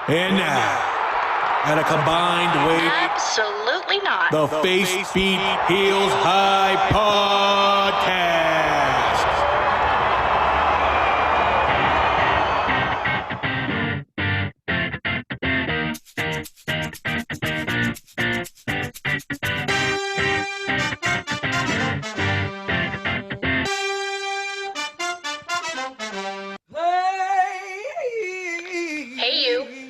And now, at a combined weight, Absolutely not. the Face Beat Heels High Podcast.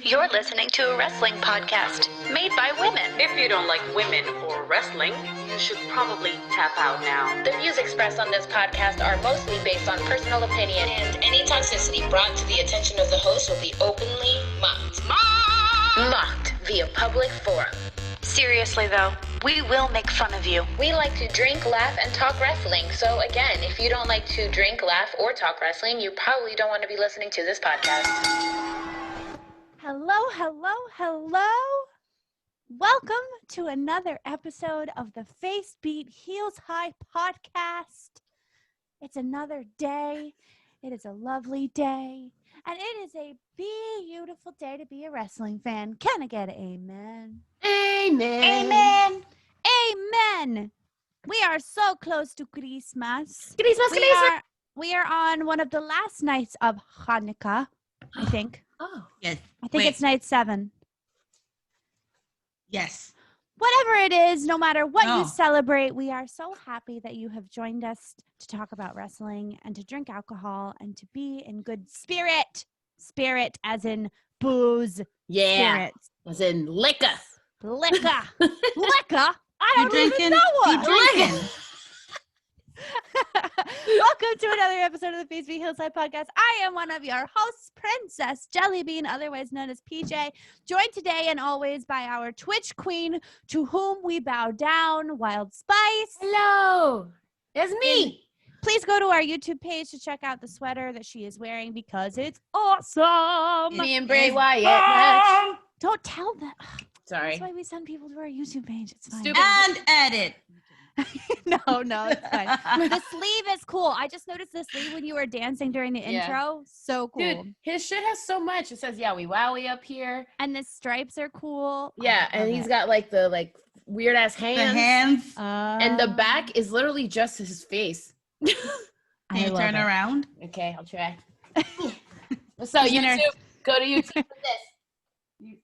You're listening to a wrestling podcast made by women. If you don't like women or wrestling, you should probably tap out now. The views expressed on this podcast are mostly based on personal opinion, and any toxicity brought to the attention of the host will be openly mocked. Mocked via public forum. Seriously though, we will make fun of you. We like to drink, laugh, and talk wrestling. So again, if you don't like to drink, laugh, or talk wrestling, you probably don't want to be listening to this podcast. Hello, hello, hello. Welcome to another episode of the Face Beat Heels High Podcast. It's another day. It is a lovely day. And it is a beautiful day to be a wrestling fan. Can I get an amen? Amen. Amen. Amen. We are so close to Christmas. We are on one of the last nights of Hanukkah, I think. Oh, yes. I think it's night 7. Yes. Whatever it is, no matter what you celebrate, we are so happy that you have joined us to talk about wrestling and to drink alcohol and to be in good spirit. Spirit as in booze. Yeah. Spirit. As in liquor. Liquor. Liquor? I don't even know what. Drinking. Welcome to another episode of the Face Beat Hillside Podcast. I am one of your hosts, Princess Jellybean, otherwise known as PJ, joined today and always by our Twitch queen, to whom we bow down, Wild Spice. Hello. It's me. Please go to our YouTube page to check out the sweater that she is wearing because it's awesome. Me and Bray Wyatt match. Don't tell them. Sorry. That's why we send people to our YouTube page. It's fine. Stupid. And edit. No, it's fine. The sleeve is cool. I just noticed the sleeve when you were dancing during the intro. So cool. Dude, his shit has so much. It says, we wowie up here. And the stripes are cool. Yeah, and he's got the weird ass hands. The hands. And the back is literally just his face. Can you turn around? Okay, I'll try. So YouTube, go to YouTube for this.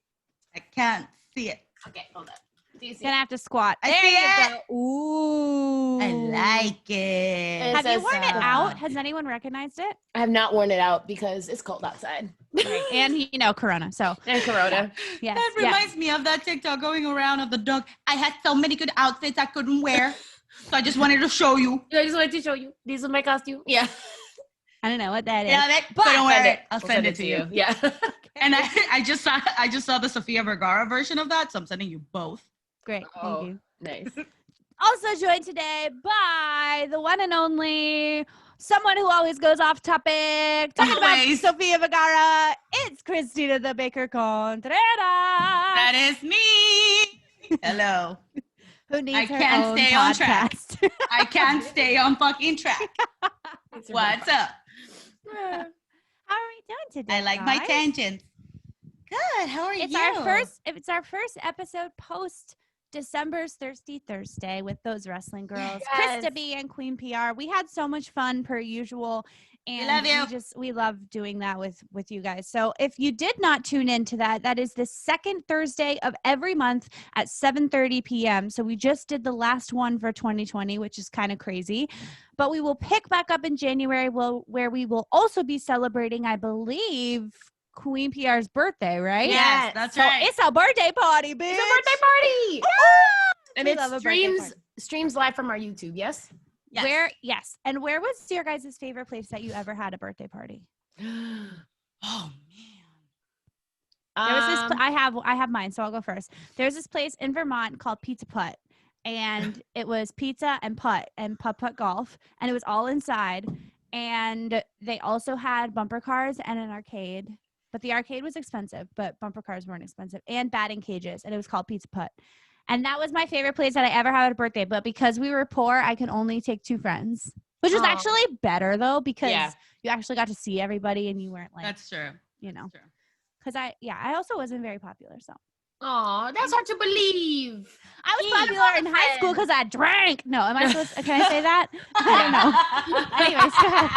I can't see it. Okay, hold up. Do you see Gonna have to squat. I There see you it. go. Ooh. I like it. Have you says, worn it out? Has anyone recognized it? I have not worn it out because it's cold outside. Right. And Corona. So And Corona. yes. That reminds me of that TikTok going around of the dog. I had so many good outfits I couldn't wear. So I just wanted to show you. I just wanted to show you. These are my costume. Yeah. I don't know what that is. Yeah, But couldn't wear it. I'll We'll send it to you. Yeah. And I just saw the Sofia Vergara version of that, so I'm sending you both. Great. Thank you. Nice. Also joined today by the one and only someone who always goes off topic. Talking Always. about Sofia Vergara. It's Christina the Baker Contreras. That is me. Hello. Who needs I her can't own stay on track. podcast. I can't stay on fucking track. What's up? How are we doing today? I like my guys? tangents. Good. How are you? It's our first episode post December's Thirsty Thursday with those wrestling girls, Yes. Krista B and Queen PR. We had so much fun per usual, and love you. we love doing that with you guys. So if you did not tune into that is the second Thursday of every month at 7:30 p.m. So we just did the last one for 2020, which is kind of crazy, but we will pick back up in January, where we will also be celebrating, I believe, Queen PR's birthday, right? Yes, that's So right. it's a birthday party, bitch. It's a birthday party. And We love a it birthday streams live from our YouTube, yes? Yes. And where was your guys' favorite place that you ever had a birthday party? Oh There was this I have mine, so I'll go first. There's this place in Vermont called Pizza Putt, and it was pizza and putt golf, and it was all inside, and they also had bumper cars and an arcade. But the arcade was expensive, but bumper cars weren't expensive, and batting cages, and it was called Pizza Putt. And that was my favorite place that I ever had at a birthday. But because we were poor, I could only take 2 friends, which was actually better, though, because you actually got to see everybody and you weren't like, That's true. you know. True. Because I also wasn't very popular. So Oh, that's hard to believe. I was Yeah, popular in high school because I drank. No, am I supposed to, can I say that? I don't know. Anyways, go ahead.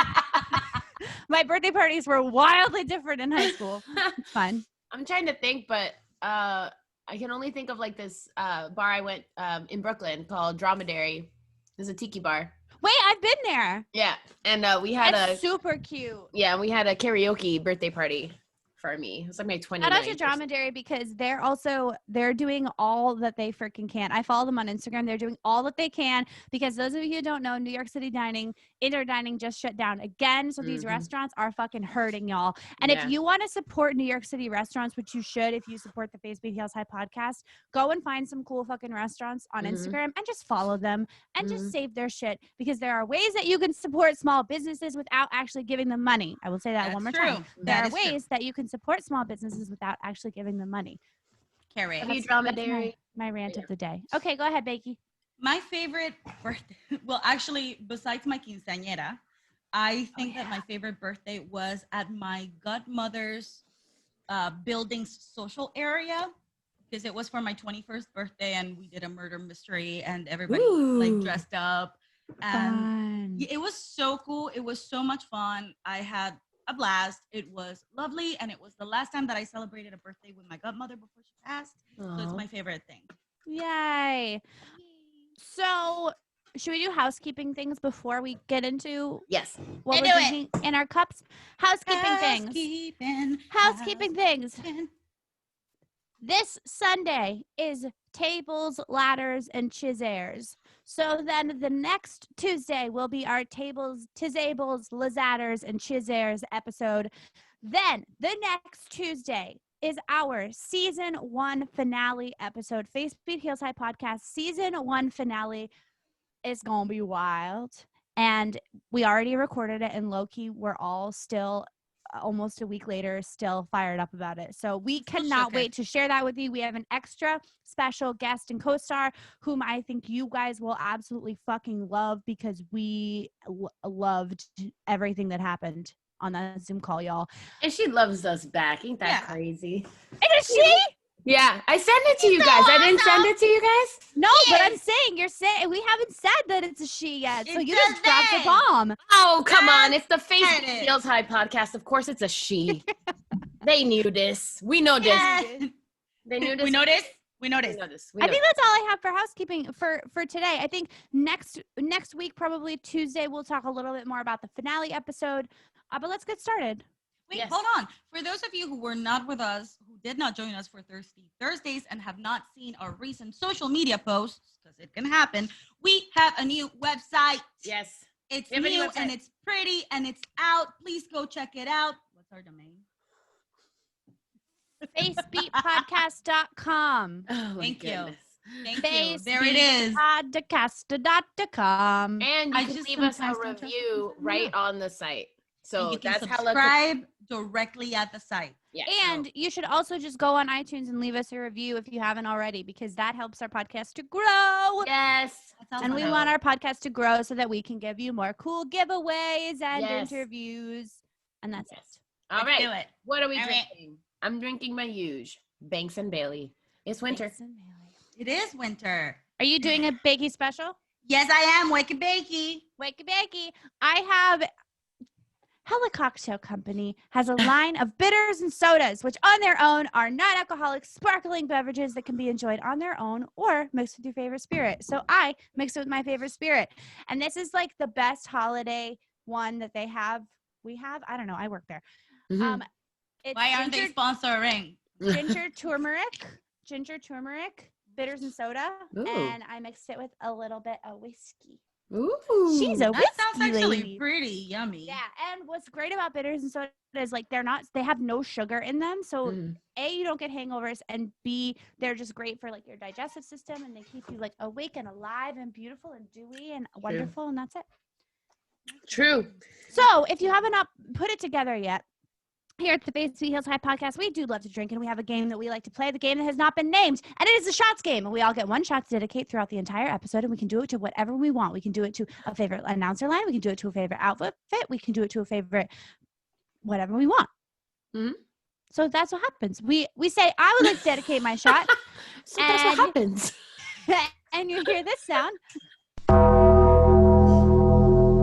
My birthday parties were wildly different in high school. It's fun. I'm trying to think, but I can only think of like this bar I went in Brooklyn called Dromedary. There's a tiki bar. Wait, I've been there. Yeah, and we had That's super cute. Yeah, we had a karaoke birthday party for me. It was like my 29th. Shout out to Dromedary because they're doing all that they freaking can. I follow them on Instagram. They're doing all that they can because those of you who don't know, New York City dining, indoor dining just shut down again. So these restaurants are fucking hurting y'all. And if you want to support New York City restaurants, which you should if you support the Face Beat Heels High podcast, go and find some cool fucking restaurants on Instagram and just follow them and just save their shit because there are ways that you can support small businesses without actually giving them money. I will say that one more time. There are ways that you can support small businesses without actually giving them money. Carrie. Dromedary. My rant of the day. Okay, go ahead, Becky. My favorite birthday, well, actually, besides my quinceañera, I think that my favorite birthday was at my godmother's building's social area because it was for my 21st birthday and we did a murder mystery and everybody like dressed up. And it was so cool. It was so much fun. I had a blast. It was lovely, and it was the last time that I celebrated a birthday with my godmother before she passed. So it's my favorite thing. Yay! So, should we do housekeeping things before we get into what we're drinking in our cups? Housekeeping things. This Sunday is Tables, Ladders, and Chisaires. So then the next Tuesday will be our Tables, Tizables, Lazadders, and Chisaires episode. Then the next Tuesday is our season 1 finale episode. Face Beat Heels High podcast season 1 finale is going to be wild. And we already recorded it, and low-key, we're all still almost a week later still fired up about it. So we cannot wait to share that with you. We have an extra special guest and co-star whom I think you guys will absolutely fucking love because we loved everything that happened on that Zoom call, y'all. And she loves us back. Ain't that crazy? Is she? Yeah, I sent it to you guys. I didn't send it to you guys? No, but I'm saying we haven't said that it's a she yet. So you just dropped the bomb. Oh, come on. It's the Face Beat Heels High podcast. Of course it's a she. They knew this. We know this. They knew this. We know this. I think that's all I have for housekeeping for today. I think next week, probably Tuesday, we'll talk a little bit more about the finale episode. But let's get started. Wait, hold on. For those of you who were not with us, who did not join us for Thirsty Thursdays and have not seen our recent social media posts, because it can happen, we have a new website. Yes. It's new and it's pretty and it's out. Please go check it out. What's our domain? facebeatpodcast.com. Oh, Thank you. Thank you. There it is. Podcast.com. And you can leave us a review right on the site. So you can that's subscribe directly at the site. Yeah. And you should also just go on iTunes and leave us a review if you haven't already, because that helps our podcast to grow. Yes. And we want our podcast to grow so that we can give you more cool giveaways and interviews. And that's it. All right. Do it. What are we drinking? I'm drinking my huge Banks and Bailey. It's winter. It is winter. Are you doing a bakey special? Yes, I am. Wakey bakey. Wakey bakey. I have... Hella Cocktail Company has a line of bitters and sodas, which on their own are non-alcoholic sparkling beverages that can be enjoyed on their own or mixed with your favorite spirit. So I mixed it with my favorite spirit. And this is like the best holiday one that they have. We have, I don't know, I work there. Why aren't they sponsoring? Ginger turmeric, bitters and soda. Ooh. And I mixed it with a little bit of whiskey. Ooh. She's a whiskey That sounds actually lady. pretty yummy. Yeah, and what's great about bitters and soda is like they have no sugar in them. So A, you don't get hangovers, and B, they're just great for like your digestive system, and they keep you like awake and alive and beautiful and dewy and wonderful, and that's it. True. So if you haven't put it together yet, here at the Face Beat Heels High podcast, we do love to drink, and we have a game that we like to play, the game that has not been named, and it is the shots game. And we all get one shot to dedicate throughout the entire episode, and we can do it to whatever we want. We can do it to a favorite announcer line. We can do it to a favorite outfit. We can do it to a favorite whatever we want. So that's what happens. We say, I would like to dedicate my shot. So that's what And- happens. And you hear this sound.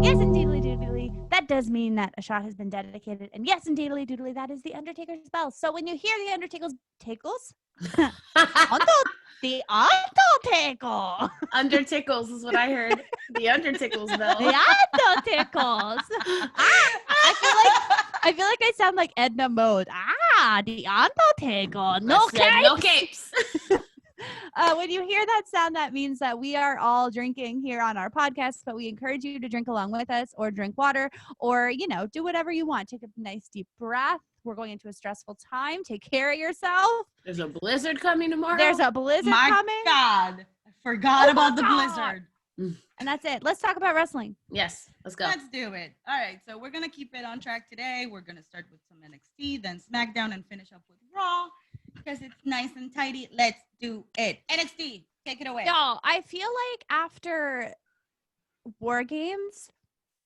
Yes, indeedly doodly. That does mean that a shot has been dedicated. And yes, indeedly doodly, that is the Undertaker's bell. So when you hear the Undertaker's tickles, the Undertaker. Undertickles is what I heard. The Undertickles bell. The Undertickles. I feel like I sound like Edna Mode. The Undertaker. No I said capes. no capes. When you hear that sound, that means that we are all drinking here on our podcast, but we encourage you to drink along with us or drink water or, do whatever you want. Take a nice deep breath. We're going into a stressful time. Take care of yourself. There's a blizzard coming tomorrow. There's a blizzard My coming. God. I forgot about the God. blizzard. And that's it. Let's talk about wrestling. Yes, let's go. Let's do it. All right. So we're going to keep it on track today. We're going to start with some NXT, then SmackDown, and finish up with Raw because it's nice and tidy. Let's do it. NXT, take it away. Y'all, I feel like after War Games,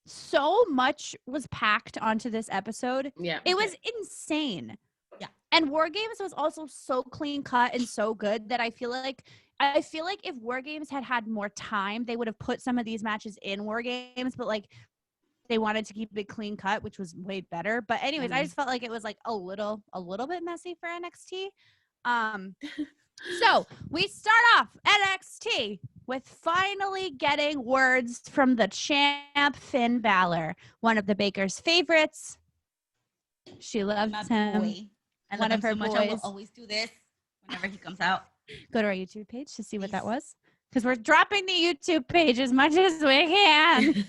so much was packed onto this episode. Yeah. It was insane. Yeah. And War Games was also so clean cut and so good that I feel like if War Games had had more time, they would have put some of these matches in War Games, but like they wanted to keep it clean cut, which was way better. But anyways, I just felt like it was like a little bit messy for NXT. So we start off NXT with finally getting words from the champ Finn Balor, one of the Baker's favorites. She loves My him. boy. I One love of him her so much. I will boys. always do this whenever he comes out. Go to our YouTube page to see what that Please. was, because we're dropping the YouTube page as much as we can.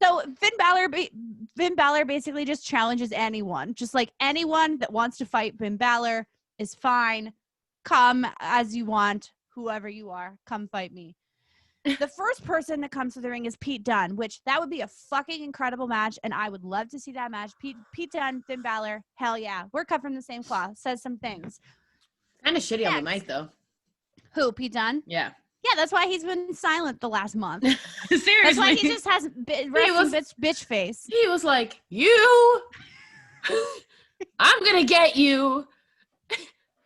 So Finn Balor basically just challenges anyone, just like anyone that wants to fight Finn Balor is fine. Come as you want, whoever you are, come fight me. The first person that comes to the ring is Pete Dunne, which that would be a fucking incredible match, and I would love to see that match. Pete Dunne, Finn Balor, hell yeah. We're cut from the same cloth, says some things. Kind of shitty on the Next. mic, though. Who, Pete Dunne? Yeah. Yeah, that's why he's been silent the last month. Seriously. That's why he just has bitch face. He was like, you, I'm going to get you.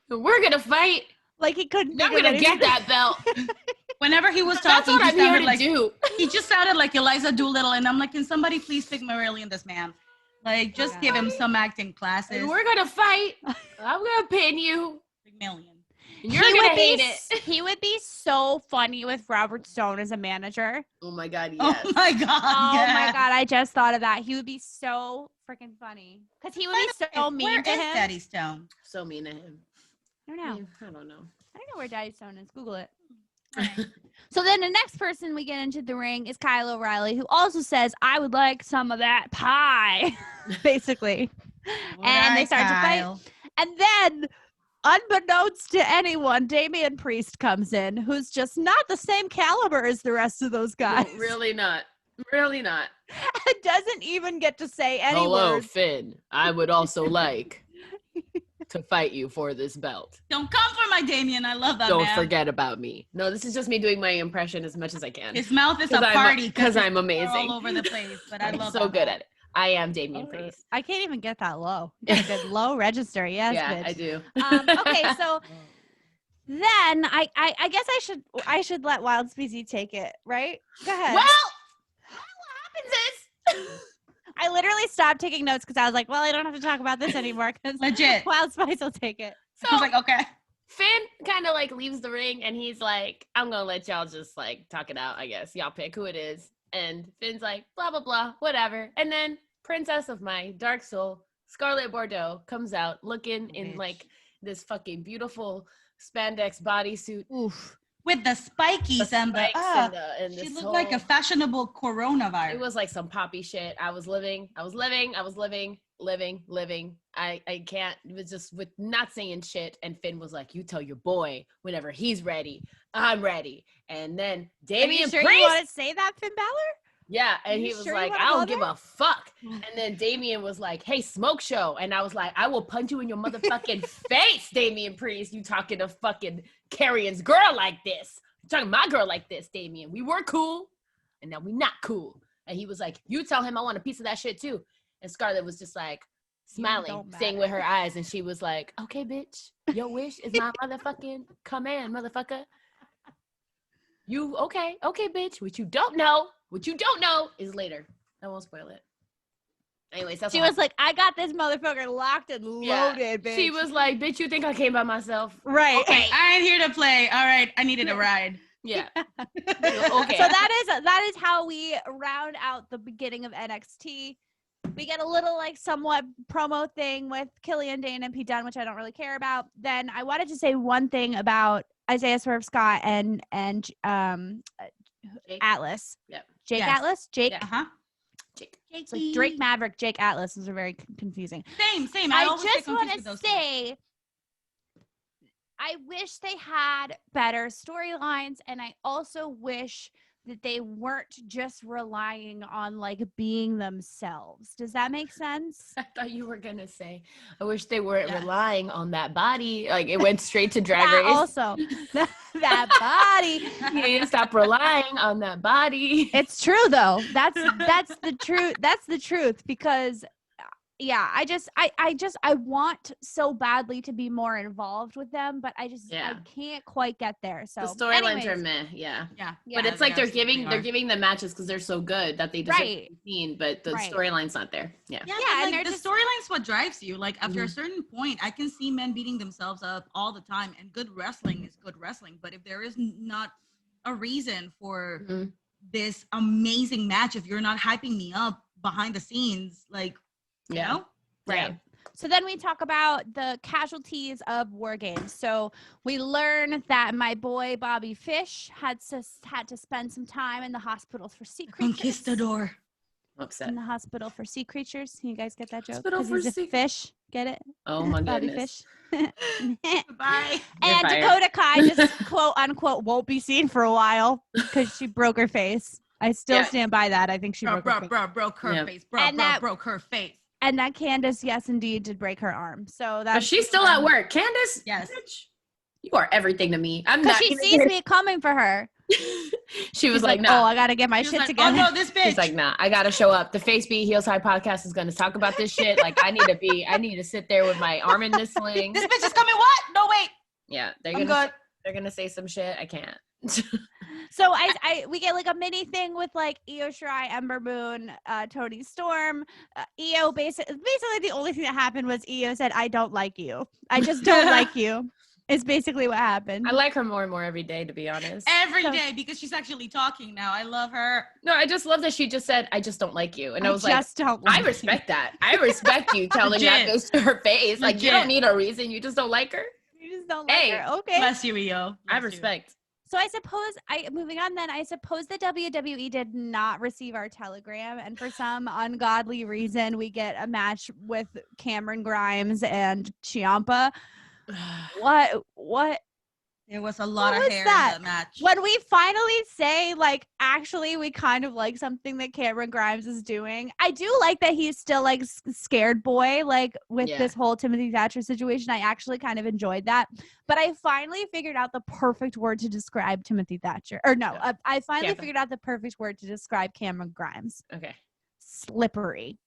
We're going to fight. Like he couldn't. I'm think of going to get anything. that belt. Whenever he was That's talking, what I'm he here sounded to like do. he just sounded like Eliza Doolittle, and I'm like, can somebody please pick Marillion this man? Like, just give him some acting classes. And we're going to fight. I'm going to pin you. Pygmalion. And you're going to hate it. He would be so funny with Robert Stone as a manager. Oh, my God, yes. Oh my God! Oh yes. my God, I just thought of that. He would be so freaking funny because he would be so mean Where to is him. Daddy Stone? So mean to him. I don't know. I don't know. I don't know where Daddy Stone is. Google it. So then the next person we get into the ring is Kyle O'Reilly, who also says, I would like some of that pie, basically. And they start to fight. And then, unbeknownst to anyone, Damian Priest comes in, who's just not the same caliber as the rest of those guys. No, really not. Really not. And doesn't even get to say any Hello, words. Finn. I would also like to fight you for this belt. Don't come for my Damien. I love that Don't man. forget about me. No, this is just me doing my impression as much as I can. His mouth is a 'Cause I'm- party 'cause I'm they're amazing. all over the place. But I I'm love so that good man. at it. I am Damian Priest. I can't even get that low. You got a good low register. Yes, Yeah, bitch. I do. Okay, so then I guess I should let Wild Speezy take it, right? Go ahead. Well, what happens is I literally stopped taking notes because I was like, well, I don't have to talk about this anymore because Legit. Wild Spice will take it. I was like, okay. Finn kind of like leaves the ring and he's like, I'm gonna let y'all just like talk it out, I guess. Y'all pick who it is. And Finn's like, blah, blah, blah, whatever. And then Princess of my dark soul, Scarlett Bordeaux, comes out looking in Bitch. like this fucking beautiful spandex bodysuit. Oof. With the spikies and the spikes and she this looked like a whole- fashionable coronavirus. It was like some poppy shit. I was living. I can't, it was just with not saying shit. And Finn was like, you tell your boy whenever he's ready, I'm ready. And then Are you Damian sure Priest, you want to say that, Finn Balor? yeah, and you he was sure you like, wanna I go don't give there? a fuck. And then Damian was like, hey, smoke show. And I was like, I will punch you in your motherfucking face, Damian Priest. You talking to fucking Karrion's girl like this. You talking to my girl like this, Damian. We were cool, and now we not cool. And he was like, you tell him I want a piece of that shit too. And Scarlett was just like, smiling, don't saying matter. with her eyes, and she was like, "Okay, bitch, your wish is my motherfucking command, motherfucker. You okay, bitch. What you don't know is later. I won't spoil it. Anyways, that's She what was like, I got this motherfucker locked and loaded, bitch. She was like, bitch, you think I came by myself? right. Okay, I ain't here to play. All right, I needed a ride. Yeah. Okay. So that is how we round out the beginning of NXT. We get a little like somewhat promo thing with Killian Dane and Pete Dunne, which I don't really care about. Then I wanted to say one thing about Isaiah Swerve Scott and Jake. Atlas. Yep. Jake Yes. Atlas? Jake. Yeah. Uh-huh. Jake. It's like Drake Maverick, Jake Atlas is very confusing. Same. I always get just want confused with to those two. say, I wish they had better storylines, and I also wish that they weren't just relying on like being themselves. Does that make sense? I thought you were gonna say, I wish they weren't Yes. relying on that body. Like it went straight to Drag That Race. also, that body. You need to stop relying on that body. It's true though. That's the truth. That's the truth because yeah, I want so badly to be more involved with them, but I can't quite get there. So The storylines anyways, are meh, yeah. Yeah. yeah. But it's they like they're absolutely giving are. them matches because they're so good that they deserve Right. to be seen, but the Right. storyline's not there. Yeah. Yeah, Yeah, but, and like, they're the just- storyline's what drives you. Like after a Mhm. certain point, I can see men beating themselves up all the time, and good wrestling is good wrestling. But if there is not a reason for Mhm. this amazing match, if you're not hyping me up behind the scenes, like you Yeah. know, Right. Right. So then we talk about the casualties of War Games. So we learn that my boy Bobby Fish had to spend some time in the hospital for sea creatures. conquistador. I'm upset. In the hospital for sea creatures. You guys get that joke? Hospital 'Cause for he's a sea- fish. Get it? Oh my Bobby goodness. Fish. Bye. You're And fired. Dakota Kai just quote unquote won't be seen for a while because she broke her face. I still Yeah. stand by that. I think she broke her face. Broke her Yeah. face. And that- Broke her face. And that Candace, yes, indeed, did break her arm. So But that's she's still at work. Candace, Yes. bitch, you are everything to me. I'm because not she even sees me coming for her. She was She's like, like, nah. oh, I gotta get my She was shit like, together. oh no, this bitch. She's like, nah, I gotta show up. The Face Beat Heels High podcast is gonna talk about this shit. Like, I need to sit there with my arm in the sling. This bitch is coming. What? No, wait. Yeah, I'm good. they're gonna say some shit. I can't. So we get like a mini thing with like Io Shirai, Ember Moon, Tony Storm. Io basically the only thing that happened was Io said, "I don't like you. I just don't like you." Is basically what happened. I like her more and more every day, to be honest. Every So- day because she's actually talking now. I love her. No, I just love that she just said, "I just don't like you," and I was like, just don't like I respect that. I respect you telling that Legit. bitch to her face. Like, you don't Legit. need a reason. You just don't like her. You. You just don't like Hey, her. Okay. Bless you, Io. I Bless you. respect. So I suppose moving on then, I suppose the WWE did not receive our telegram, and for some ungodly reason, we get a match with Cameron Grimes and Ciampa. What? There was a lot What of was hair that? in that match. When we finally say, like, actually, we kind of like something that Cameron Grimes is doing. I do like that he's still like scared boy, like with Yeah. this whole Timothy Thatcher situation. I actually kind of enjoyed that. But I finally figured out the perfect word to describe Timothy Thatcher. Or no, Yeah. I finally Ciampa. figured out the perfect word to describe Cameron Grimes. Okay. Slippery.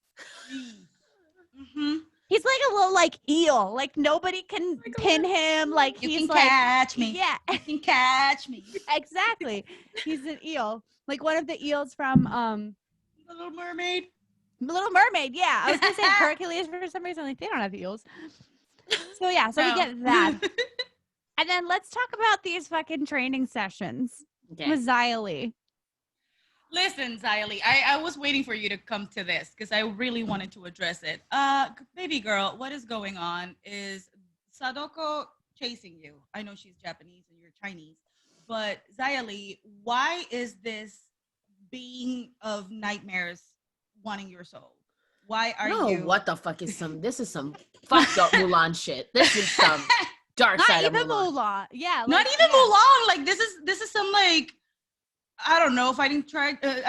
Mm-hmm. He's like a little like eel. Like nobody can pin him. Like You he's can like catch me. yeah. You can catch me. Exactly. He's an eel. Like one of the eels from The Little Mermaid. Little Mermaid. Yeah. I was gonna say Hercules for some reason. Like they don't have eels. So yeah, so we No. get that. And then let's talk about these fucking training sessions Okay. with Xia Li. Listen, Xylee, I was waiting for you to come to this because I really wanted to address it. Baby girl, what is going on is Sadoko chasing you. I know she's Japanese and you're Chinese, but Xylee, why is this being of nightmares wanting your soul? Why are No, you? what the fuck is this is some fucked up Mulan shit. This is some dark Not side even of Mulan. Mulan. Yeah. Not like, even yeah. Mulan. Like this is some like I don't know. Fighting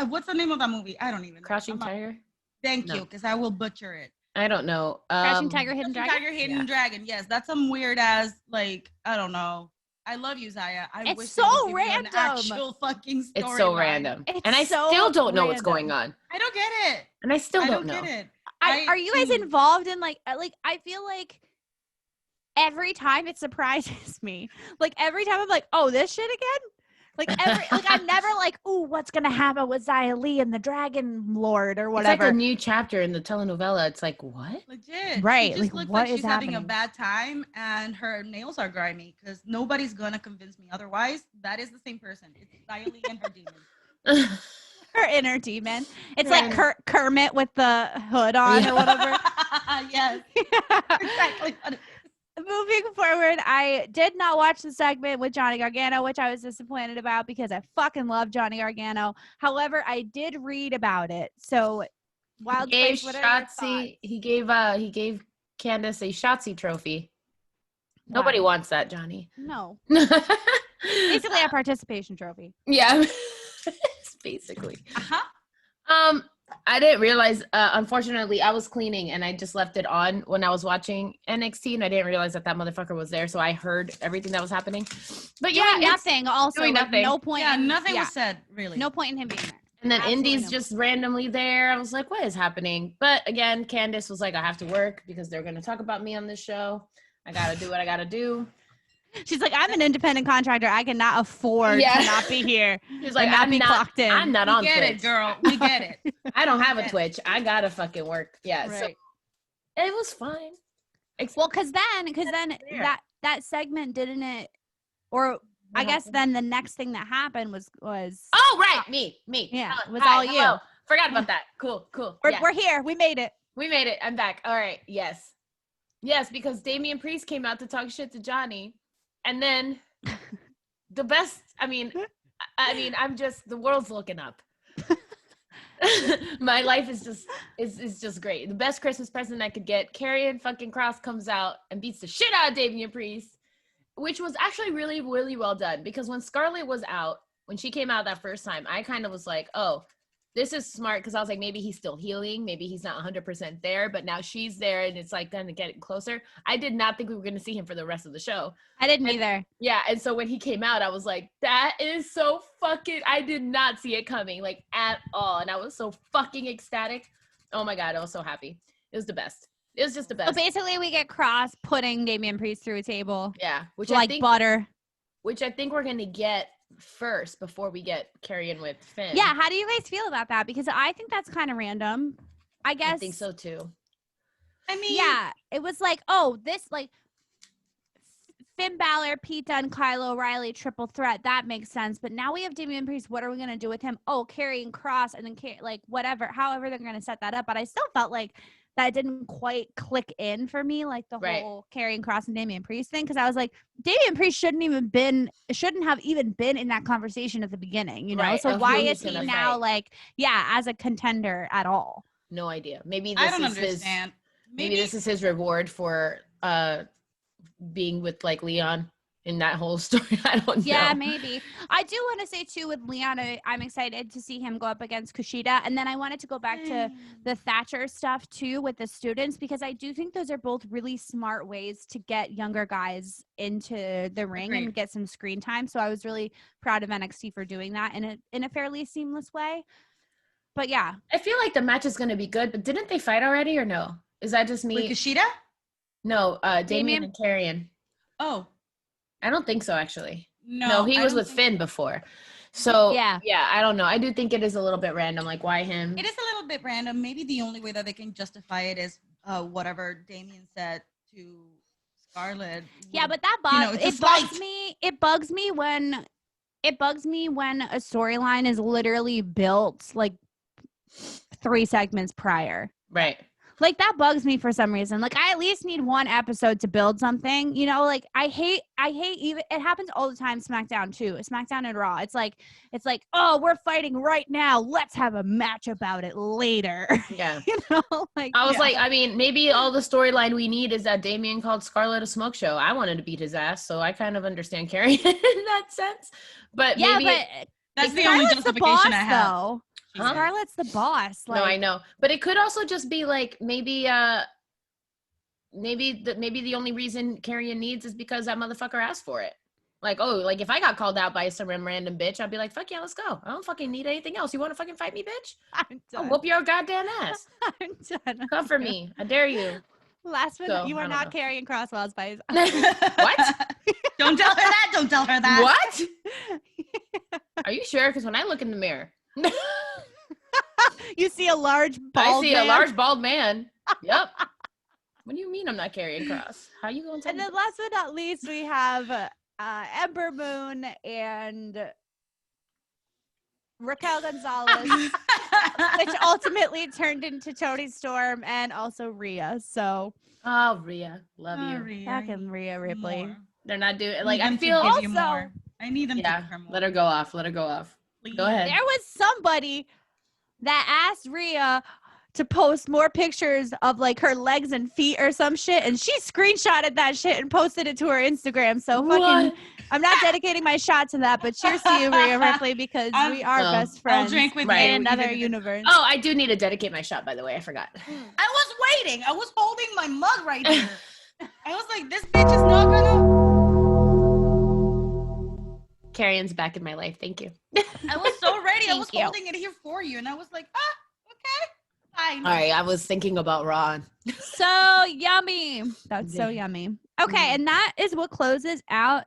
what's the name of that movie? I don't even know. Crouching I'm not- Tiger? Thank No. you, because I will butcher it. I don't know. Crouching Tiger, Hidden Crouching Dragon. Tiger, Hidden Yeah. Dragon. Yes, that's some weird ass like I don't know. I love you, Zaya. I It's wish so they would give you an random. actual fucking story. It's so random. It's And I so still don't know what's random. going on. I don't get it. And I still I don't don't know. get it. Are you guys involved in like I feel like every time it surprises me. Like every time I'm like, oh, this shit again? Like I'm never like, ooh, what's gonna happen with Xia Li and the Dragon Lord or whatever. It's like a new chapter in the telenovela. It's like, what? Legit. Right. She just Like, looks what like is she's having a happening? bad time and her nails are grimy because nobody's gonna convince me otherwise. That is the same person. It's Xia Li and her demon. Her inner demon. It's like Kermit with the hood on or whatever. Yes. Exactly what it is. Moving forward, I did not watch the segment with Johnny Gargano, which I was disappointed about because I fucking love Johnny Gargano. However, I did read about it. So, Wild Spice, what are your thoughts? He gave Candace a Shotzi trophy. Nobody wants that, Johnny. No. Basically Basically a participation trophy. Yeah. Basically. I didn't realize, unfortunately, I was cleaning and I just left it on when I was watching NXT and I didn't realize that motherfucker was there. So I heard everything that was happening. But yeah, nothing. Also, doing like, nothing. no point. Yeah, nothing was said, really. No point in him being there. And then Absolutely Indy's just randomly there. I was like, what is happening? But again, Candace was like, I have to work because they're going to talk about me on this show. I got to do what I got to do. She's like, I'm an independent contractor. I cannot afford to not be here. She's like, I'm not clocked in. I'm not on Twitch. We get it, girl. We get it. I don't have a Twitch. I got to fucking work. Yeah. Right. So it was fine. Well, because then that segment didn't it, or I guess then the next thing that happened was oh right, me. Yeah, it was Hi, all you. hello. Forgot about that. Cool. We're here. We made it. We made it. I'm back. All right. Yes, because Damian Priest came out to talk shit to Johnny, and then the best. I mean, I'm just the world's looking up. My life is just great. The best Christmas present I could get. Karrion fucking Kross comes out and beats the shit out of Damian Priest, which was actually really, really well done. Because when Scarlett was out, when she came out that first time, I kind of was like, oh, this is smart. Because I was like, maybe he's still healing. Maybe he's not 100% there. But now she's there and it's like gonna get closer. I did not think we were going to see him for the rest of the show. I didn't either. Yeah. And so when he came out, I was like, that is so fucking, I did not see it coming like at all. And I was so fucking ecstatic. Oh my God. I was so happy. It was the best. It was just the best. So basically we get Kross putting Damian Priest through a table. Yeah. Which like butter. Which I think we're going to get first before we get Karrion with Finn. Yeah. How do you guys feel about that? Because I think that's kind of random. I guess. I think so too. I mean, yeah, it was like, oh, this like Finn Balor, Pete Dunne, Kyle O'Reilly, triple threat. That makes sense. But now we have Damian Priest. What are we going to do with him? Oh, Karrion Kross and then like whatever, however they're going to set that up. But I still felt like that didn't quite click in for me, like the whole Karrion Kross and Damian Priest thing. Because I was like, Damian Priest shouldn't have even been in that conversation at the beginning, you know? Right. So why is he now fight. like, as a contender at all? No idea. Maybe I this don't is understand. Maybe this is his reward for being with like Leon in that whole story. I don't know. Yeah, maybe. I do want to say too with Leon, I'm excited to see him go up against Kushida. And then I wanted to go back to the Thatcher stuff too with the students, because I do think those are both really smart ways to get younger guys into the ring and get some screen time. So I was really proud of NXT for doing that in a fairly seamless way. But yeah. I feel like the match is going to be good, but didn't they fight already or no? Is that just me? With Kushida? No, Damian and Karrion. Oh. I don't think so, actually. No, he was with Finn before. So, yeah, I don't know. I do think it is a little bit random. Like, why him? It is a little bit random. Maybe the only way that they can justify it is whatever Damian said to Scarlett. Yeah, but that bugs me. It bugs me when a storyline is literally built like 3 segments prior. Right. Like, that bugs me for some reason. Like, I at least need 1 episode to build something, you know? Like, I hate even, it happens all the time, SmackDown too. SmackDown and Raw. It's like, oh, we're fighting right now. Let's have a match about it later. Yeah. You know? Like, I was like, I mean, maybe all the storyline we need is that Damian called Scarlett a smoke show. I wanted to beat his ass, so I kind of understand Karrion in that sense. But maybe that's the only justification I have. Though. Huh? Scarlett's the boss. Like, no, I know, but it could also just be like maybe the only reason Karrion needs is because that motherfucker asked for it. Like, oh, like if I got called out by some random bitch, I'd be like, fuck yeah, let's go. I don't fucking need anything else. You want to fucking fight me, bitch? I'm I'll done. whoop your goddamn ass. I'm done. Come for me. I dare you. Last one, So, you I are don't not know. carrying Crosswell's by his What? Don't tell her that. Don't tell her that. What? Are you sure? Because when I look in the mirror, You see a large bald I see man. a large bald man. Yep. What do you mean I'm not carrying Cross? How you going to tell And me then this? last but not least, we have Ember Moon and Raquel Gonzalez, which ultimately turned into Tony Storm and also Rhea. So Oh, Rhea. Love you. Rhea, fucking Rhea Ripley. more. They're not doing I like need I them feel to give you Also- more. I need them to yeah, give her more. let her go off. Let her go off. Please. Go ahead. There was somebody that asked Rhea to post more pictures of like her legs and feet or some shit, and she screenshotted that shit and posted it to her Instagram. So fucking, What? I'm not dedicating my shot to that, but cheers to you, Rhea Ripley, because we are Oh, best I'll friends drink with Right. you. in another even if it's- universe. Oh, I do need to dedicate my shot, by the way. I forgot. I was waiting. I was holding my mug right here. I was like, this bitch is not gonna. Karrion's back in my life. Thank you. I was so ready. I Thank was you. holding it here for you, and I was like, okay, fine. All right, I was thinking about Ron. So yummy. That's so Yeah. yummy. Okay, and that is what closes out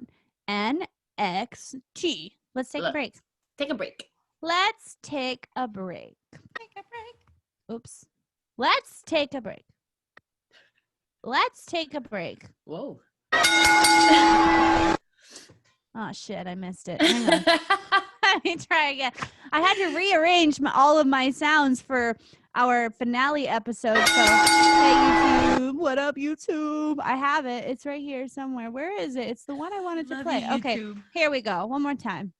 NXT. Let's take a Look. break. Take a break. Let's take a break. Take a break. Oops. Let's take a break. Let's take a break. Whoa. Oh shit, I missed it. Hang on. Let me try again. I had to rearrange all of my sounds for our finale episode. So, hey YouTube, what up YouTube? I have it. It's right here somewhere. Where is it? It's the one I wanted to Love play. you, Okay, YouTube. here we go. One more time.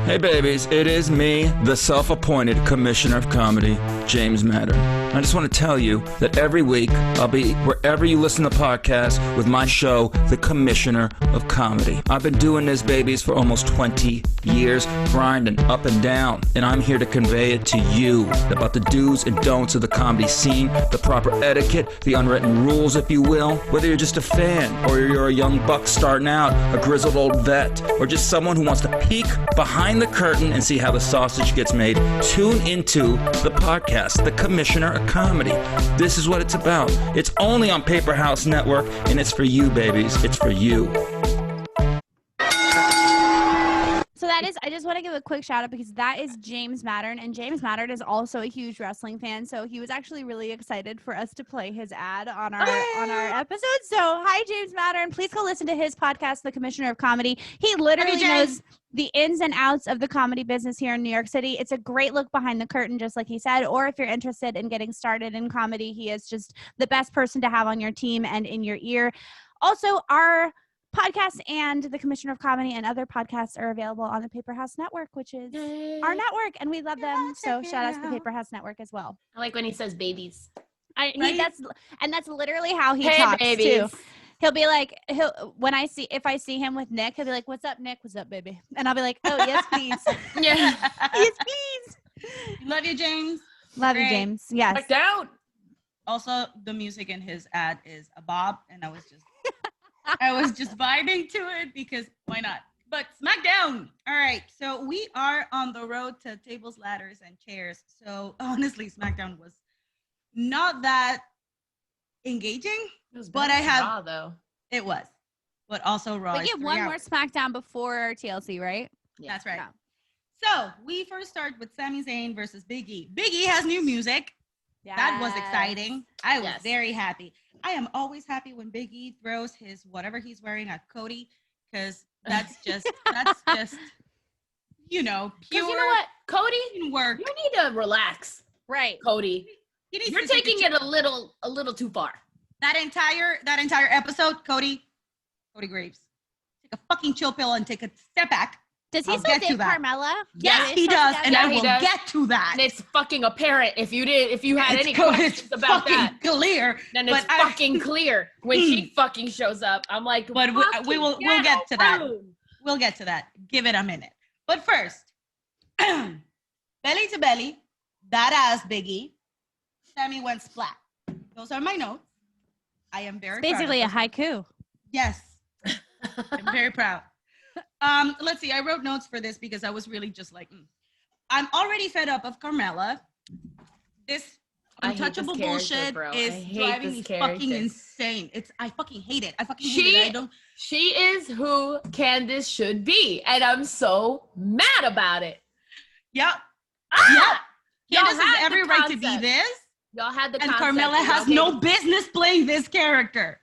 Hey babies, it is me, the self-appointed Commissioner of Comedy, James Madden. I just want to tell you that every week I'll be wherever you listen to podcasts with my show, The Commissioner of Comedy. I've been doing this, babies, for almost 20 years, grinding up and down, and I'm here to convey it to you about the do's and don'ts of the comedy scene, the proper etiquette, the unwritten rules, if you will. Whether you're just a fan, or you're a young buck starting out, a grizzled old vet, or just someone who wants to peek behind the curtain and see how the sausage gets made, tune into the podcast, The Commissioner of Comedy. This is what it's about. It's only on Paper House Network, and it's for you, babies. It's for you. So that is, I just want to give a quick shout out because that is James Mattern, and James Mattern is also a huge wrestling fan. So he was actually really excited for us to play his ad on our episode. So hi, James Mattern. Please go listen to his podcast, The Commissioner of Comedy. He literally knows the ins and outs of the comedy business here in New York City. It's a great look behind the curtain, just like he said. Or if you're interested in getting started in comedy, he is just the best person to have on your team and in your ear. Also, our podcast and The Commissioner of Comedy and other podcasts are available on the Paper House Network, which is our network, and we love them. So shout out to the Paper House Network as well. I like when he says babies. Right? That's literally how he Hey, talks babies. too. He'll be like, if I see him with Nick, he'll be like, "What's up, Nick? What's up, baby?" And I'll be like, "Oh yes, please, Yeah. yes, please." Love you, James. Love you, Great. James. Yes. Back down. Also, the music in his ad is a bob, and I was just vibing to it because why not? But SmackDown. All right, so we are on the road to tables, ladders, and chairs. So honestly, SmackDown was not that engaging. But I have- Raw, though. It was, but also Raw. We is get 3 one more hours. SmackDown before TLC, right? Yeah. That's right. Yeah. So we first start with Sami Zayn versus Big E. Big E has new music. That was exciting. I was Yes. very happy. I am always happy when Big E throws his whatever he's wearing at Cody, because that's just pure. Because you know what, Cody, Work. you need to relax, Right. Cody. He needs You're to take taking it a little too far. that entire episode, Cody Graves. Take a fucking chill pill and take a step back. Does he I'll still get to date that. Carmella? Yes, Is he that does, what and Yeah, I he will does. get to that. And it's fucking apparent if you had any it's questions about fucking that. clear. Then it's but I- fucking clear when she fucking shows up. I'm like, But we'll get to that. boom. We'll get to that. Give it a minute. But first, belly to belly, that ass Biggie. Sammy went splat. Those are my notes. I am very proud of Basically a those. haiku. Yes, I'm very proud. Let's see. I wrote notes for this because I was really just like, I'm already fed up of Carmella. This untouchable bullshit is driving me fucking insane. I fucking hate it. I fucking hate it. She is who Candace should be, and I'm so mad about it. Yep. Candace has every right to be this. Y'all had the and concept. Carmella has no business playing this character.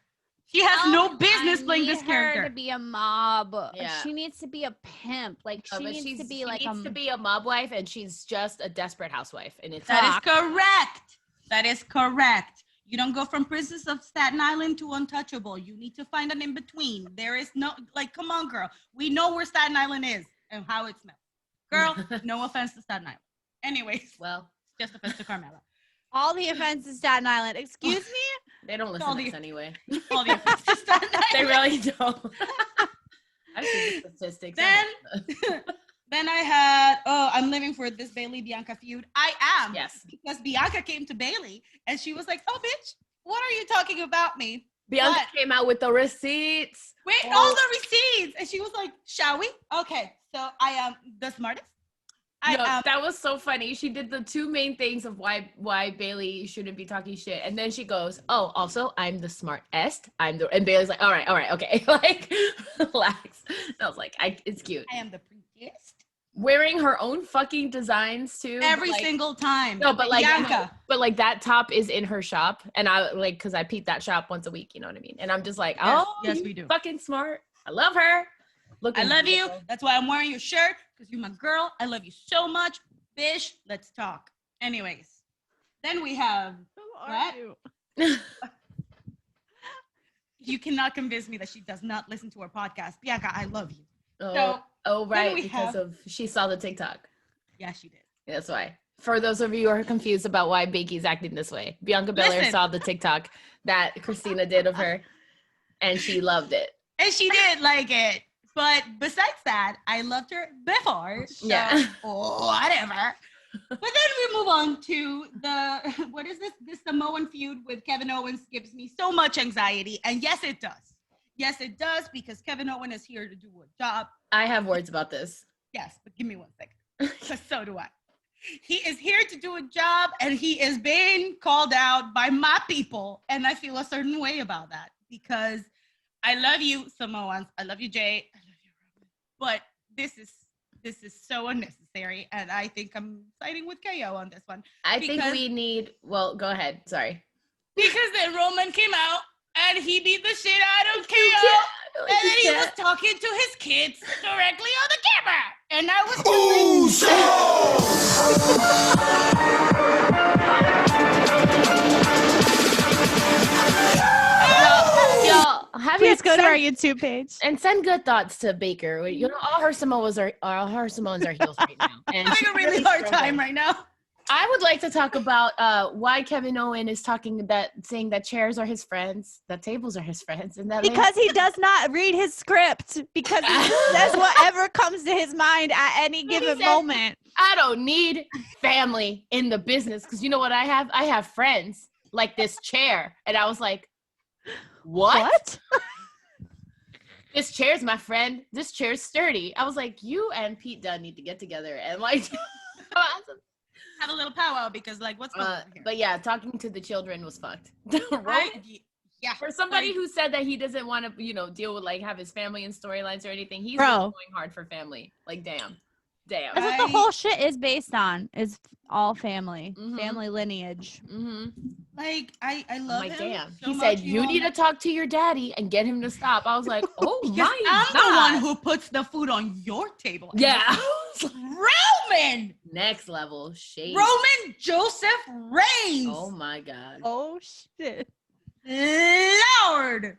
She has no business playing this character. Her to be a mob. Yeah. She needs to be a pimp. Like she needs to be to be a mob wife, and she's just a desperate housewife. And it's that is correct. That is correct. You don't go from Princess of Staten Island to Untouchable. You need to find an in between. There is no come on, girl. We know where Staten Island is and how it smells. Girl, no offense to Staten Island. Anyways, well, just offense to Carmella. All the offense to Staten Island. Excuse me? They don't listen to us anyway. All the offense to Staten Island. They really don't. I've seen the statistics. Then I had, I'm living for this Bailey Bianca feud. I am. Yes. Because Bianca came to Bailey and she was like, oh, bitch, what are you talking about me? Bianca came out with the receipts. Wait, all the receipts. And she was like, shall we? Okay, so I am the smartest. That was so funny. She did the two main things of why Bailey shouldn't be talking shit, and then she goes, "Oh, also I'm the smartest. And Bailey's like, all right, okay, like relax." And I was like, it's cute. I am the prettiest. Wearing her own fucking designs too. Every single time. No, but like Bianca. But like that top is in her shop, and I like because I peep that shop once a week. You know what I mean? And I'm just like, yes, we do. Fucking smart. I love her. I love you. That's why I'm wearing your shirt, because you're my girl. I love you so much. Bish, let's talk. Anyways, then we have you? You cannot convince me that she does not listen to our podcast. Bianca, I love you. Right, because she saw the TikTok. Yeah, she did. That's why. For those of you who are confused about why Bianca's acting this way, Bianca Belair saw the TikTok that Christina did of her, and she loved it. And she did like it. But besides that, I loved her before. So, whatever. But then we move on to what is this? This Samoan feud with Kevin Owens gives me so much anxiety. And yes, it does. Yes, it does, because Kevin Owens is here to do a job. I have words about this. Yes, but give me 1 second. Because so do I. He is here to do a job, and he is being called out by my people. And I feel a certain way about that, because I love you, Samoans. I love you, Jay. I love you, Robin. But this is so unnecessary, and I think I'm siding with KO on this one. I think we need. Well, go ahead. Sorry. Because then Roman came out and he beat the shit out of KO, and then he was talking to his kids directly on the camera, and I was Please go to our YouTube page and send good thoughts to Baker. You know, all her Samoans are heels right now, and having a really hard time right now. I would like to talk about why Kevin Owens is saying that chairs are his friends, that tables are his friends, and that because he does not read his script, because he says whatever comes to his mind at any given moment. I don't need family in the business, because you know what I have? I have friends like this chair, and I was like, what? This chair's my friend. This chair's sturdy. I was like, you and Pete Dunne need to get together and like have a little powwow, because like what's going on here? But yeah, talking to the children was fucked. Right? Yeah. For somebody who said that he doesn't want to, deal with like have his family in storylines or anything, he's really going hard for family. Like damn. That's what the whole shit is based on, is all family, family lineage. Mm-hmm. Like I love him. Damn. So he said you need to talk to your daddy and get him to stop. I was like, oh my God. I'm the one who puts the food on your table. Yeah. Roman. Next level shade. Roman Joseph Reigns. Oh my God. Oh shit. Lord.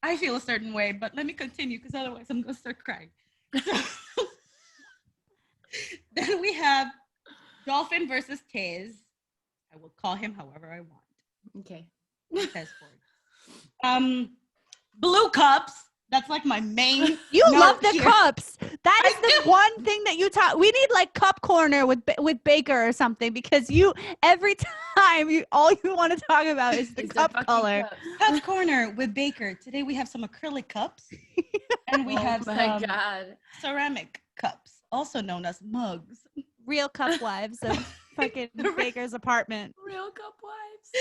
I feel a certain way, but let me continue, because otherwise I'm gonna start crying. Then we have Dolphin versus Tiz. I will call him however I want. Okay. Blue cups. That's like my main. You love the cups. That is the one thing that you talk. We need like cup corner with Baker or something, because every time all you want to talk about is the cup color. Cup corner with Baker. Today we have some acrylic cups. And we have my some God. ceramic cups, also known as mugs. Real cup wives of fucking Baker's apartment. Real cup wives.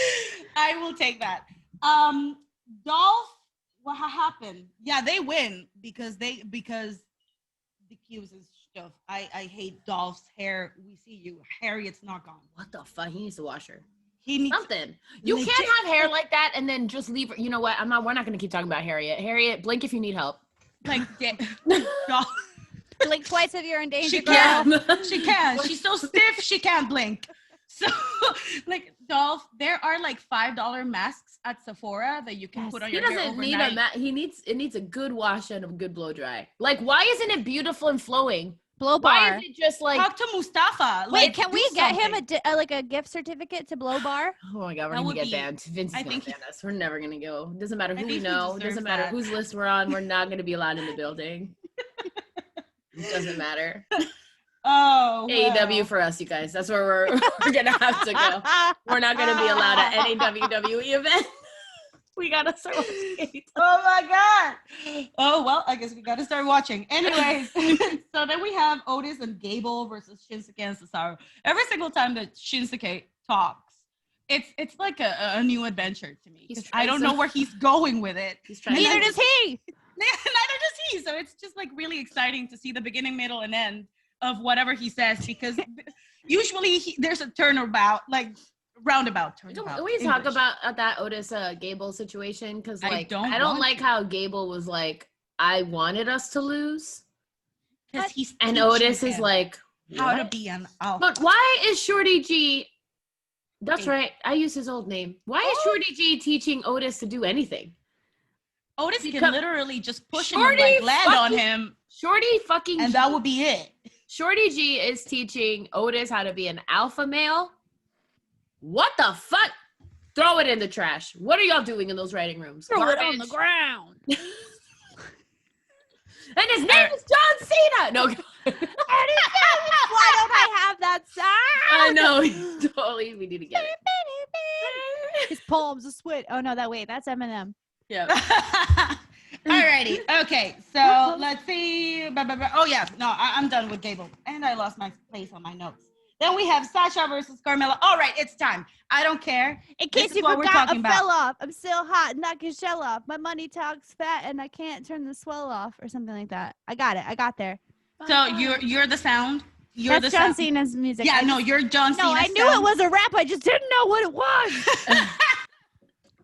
I will take that. Dolph, what happened? Yeah, they win because the cues and stuff. I hate Dolph's hair. We see you. Harriet's not gone. What the fuck? He needs to wash her. He needs Something. You can't have hair like that and then just leave her. You know what? We're not gonna keep talking about Harriet. Harriet, blink if you need help. like Dolph. Blink twice if you're in danger. She girl. can. She can. She's so stiff she can't blink. So, like Dolph, there are like $5 masks at Sephora that you can put on He your hair doesn't need overnight. it needs a good wash and a good blow dry. Like, why isn't it beautiful and flowing? Blow Why bar. is it just like? Talk to Mustafa. Wait, Like, can do we get him something. like a gift certificate to Blow Bar? Oh my God, we're That gonna would get be- banned. Vince is I gonna think ban us. We're never gonna go. Doesn't matter I who we think he know. deserves Doesn't matter that. whose list we're on. We're not gonna be allowed in the building. It doesn't matter. Oh, AEW for us, you guys. That's where we're gonna have to go. We're not gonna be allowed at any WWE event. We gotta start watching. Oh my God. Oh, well, I guess we got to start watching. Anyways, so then we have Otis and Gable versus Shinsuke and Cesaro. Every single time that Shinsuke talks, it's like a new adventure to me. He's I don't trying know where he's going with it. He's trying Neither to does he. Neither does he. So it's just like really exciting to see the beginning, middle, and end of whatever he says because usually there's a roundabout turnabout. We talk English. about that Otis Gable situation because I like don't I don't want like to. how Gable was like I wanted us to lose, 'Cause he's and teaching Otis is him like how to what? be an alpha. But why is Shorty G? That's Hey. right. I use his old name. Why is Shorty G teaching Otis to do anything? Otis Because- can literally just push him and Shorty like land on fucking- him, Shorty fucking and G, that would be it. Shorty G is teaching Otis how to be an alpha male. What the fuck? Throw it in the trash. What are y'all doing in those writing rooms? Throw it on Garbage. the ground. And his name is John Cena. No, Why don't I have that sound? I know. Totally, we need to get it. His palms are sweat. Oh no, that's Eminem. Yeah. Alrighty, okay. So let's see. Oh yeah, no, I'm done with Gable, and I lost my place on my notes. Then we have Sasha versus Carmella. All right, it's time. I don't care. In This case is you what we're forgot, talking I about. fell off. I'm still hot, knock your shell off. My money talks fat, and I can't turn the swell off, or something like that. I got it. I got there. So you're the sound. You're That's the John sound. Cena's music. Yeah, I no, just- you're John Cena. No, I knew it was a rap. I just didn't know what it was.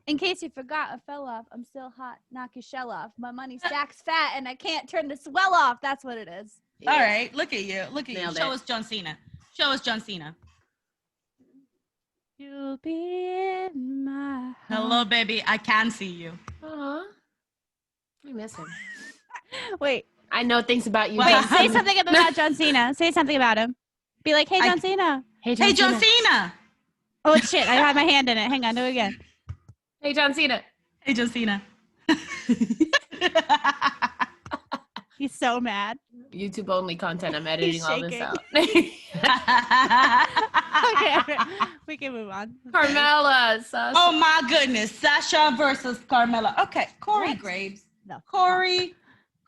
In case you forgot, I fell off. I'm still hot. Knock your shell off. My money stacks fat, and I can't turn the swell off. That's what it is. All right, look at you. Look at Nailed you. Show it. us John Cena. Show us John Cena. You'll be in my Hello, baby. I can see you. Aw. I miss him. Wait, I know things about you. Wait, John say Cena. something about John Cena. Say something about him. Be like, hey, John Cena. Hey, John Hey, John Cena. Cena. Oh, shit. I have my hand in it. Hang on. Do it again. Hey, John Cena. Hey, John Cena. He's so mad. YouTube only content. I'm editing all this shaking. out. Okay, we can move on. Carmella, Sasha. Oh my goodness, Sasha versus Carmella. Okay, Corey What? Graves. No. Corey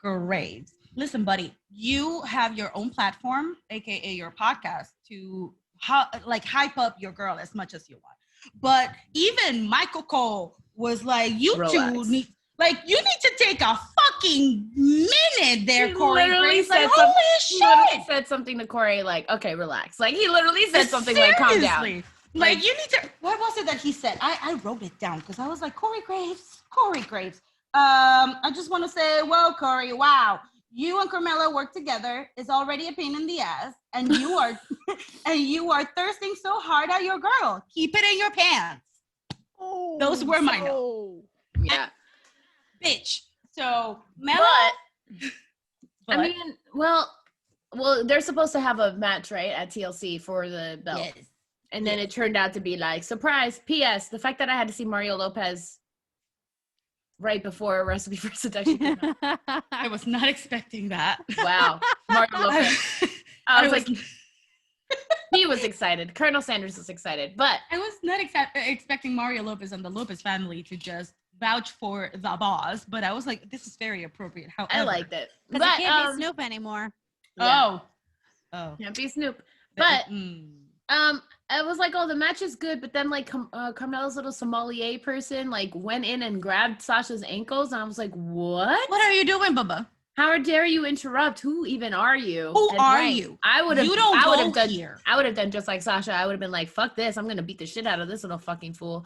Graves. Listen, buddy, you have your own platform, aka your podcast, to hype up your girl as much as you want. But even Michael Cole was like, you Relax. two need, you need to take a fucking minute there, He Corey literally Graves. said Like, holy He literally shit. said something to Corey like, okay, relax. Like, he literally said something like, calm down. Seriously. Like- Like, you need to, what was it that he said? I wrote it down because I was like, Corey Graves. I just want to say, well, Corey, wow. You and Carmella work together. It's already a pain in the ass. And you are thirsting so hard at your girl. Keep it in your pants. Oh, Those were my notes. Yeah. Bitch. So Mella. But, I mean, well, they're supposed to have a match, right, at TLC for the belt. Yes. And then it turned out to be like, surprise, P.S. The fact that I had to see Mario Lopez right before Recipe for Seduction came out. I was not expecting that. Wow. Mario Lopez. I was like, he was excited. Colonel Sanders was excited. But I was not expecting Mario Lopez and the Lopez family to just vouch for the boss, but I was like, this is very appropriate. However, I liked it. Because it can't be Snoop anymore. Yeah. Oh. Can't be Snoop. But it was like, oh, the match is good, but then like Carmella's little sommelier person like went in and grabbed Sasha's ankles, and I was like, what? What are you doing, Bubba? How dare you interrupt? Who even are you? Who are you? I would have. You don't I would go have done. here. I would have done just like Sasha. I would have been like, "Fuck this! I'm gonna beat the shit out of this little fucking fool."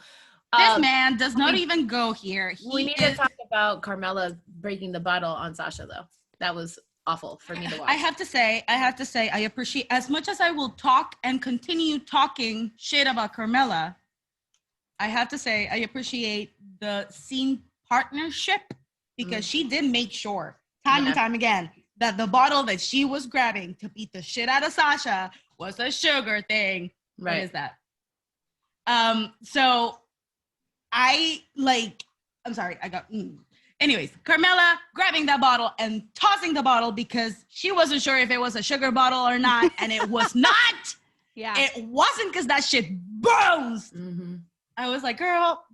This man does not even go here. We need to talk about Carmella breaking the bottle on Sasha, though. That was awful for me to watch. I have to say, I appreciate, as much as I will talk and continue talking shit about Carmella, I have to say, I appreciate the scene partnership, because she did make sure time and time again that the bottle that she was grabbing to beat the shit out of Sasha was a sugar thing. Right. What is that? So I like, I'm sorry, I got, anyways, Carmella grabbing that bottle and tossing the bottle because she wasn't sure if it was a sugar bottle or not, and it was not. Yeah. It wasn't, because that shit burns. I was like, girl,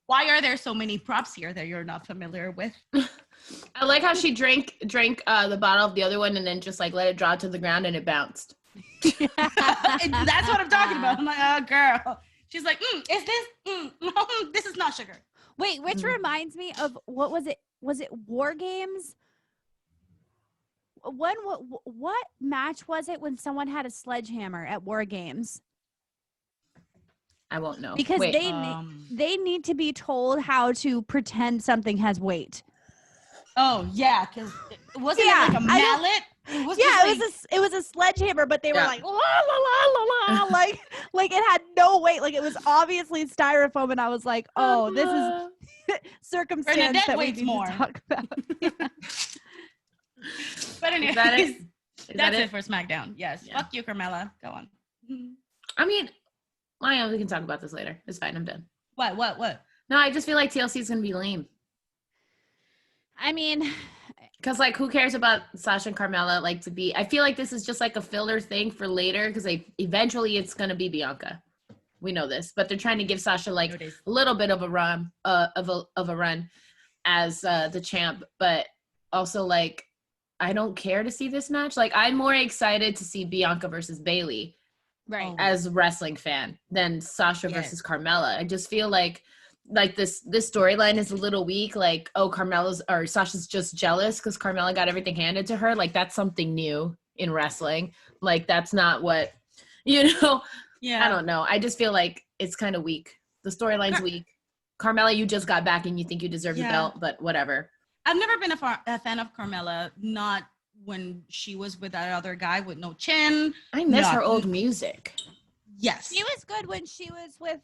why are there so many props here that you're not familiar with? I like how she drank the bottle of the other one and then just like let it drop to the ground and it bounced. That's what I'm talking about. I'm like, oh, girl. She's like, is this? No, this is not sugar. Wait, which reminds me of, what was it? Was it War Games? What match was it when someone had a sledgehammer at War Games? I won't know. Because they need to be told how to pretend something has weight. Oh yeah, because wasn't it like a mallet? It was a sledgehammer, but they were like la la la la la, like it had no weight, like it was obviously styrofoam, and I was like, oh, this is circumstance that we need to talk about. But anyway, that's it for SmackDown. Yes, fuck you, Carmella. Go on. I mean, we can talk about this later. It's fine. I'm done. What? No, I just feel like TLC is gonna be lame. I mean, because like, who cares about Sasha and Carmella? I feel like this is just like a filler thing for later, because eventually it's gonna be Bianca. We know this, but they're trying to give Sasha like a little bit of a run, of a run as the champ. But also, like, I don't care to see this match. Like, I'm more excited to see Bianca versus Bayley, right, as a wrestling fan, than Sasha versus Carmella. I just feel like this storyline is a little weak. Like, oh, Sasha's just jealous because Carmella got everything handed to her. Like, that's something new in wrestling. Like, that's not what, I don't know. I just feel like it's kind of weak. The storyline's weak. Carmella, you just got back and you think you deserve the belt, but whatever. I've never been a fan of Carmella, not when she was with that other guy with no chin. I miss her old music. Yes. She was good when she was with,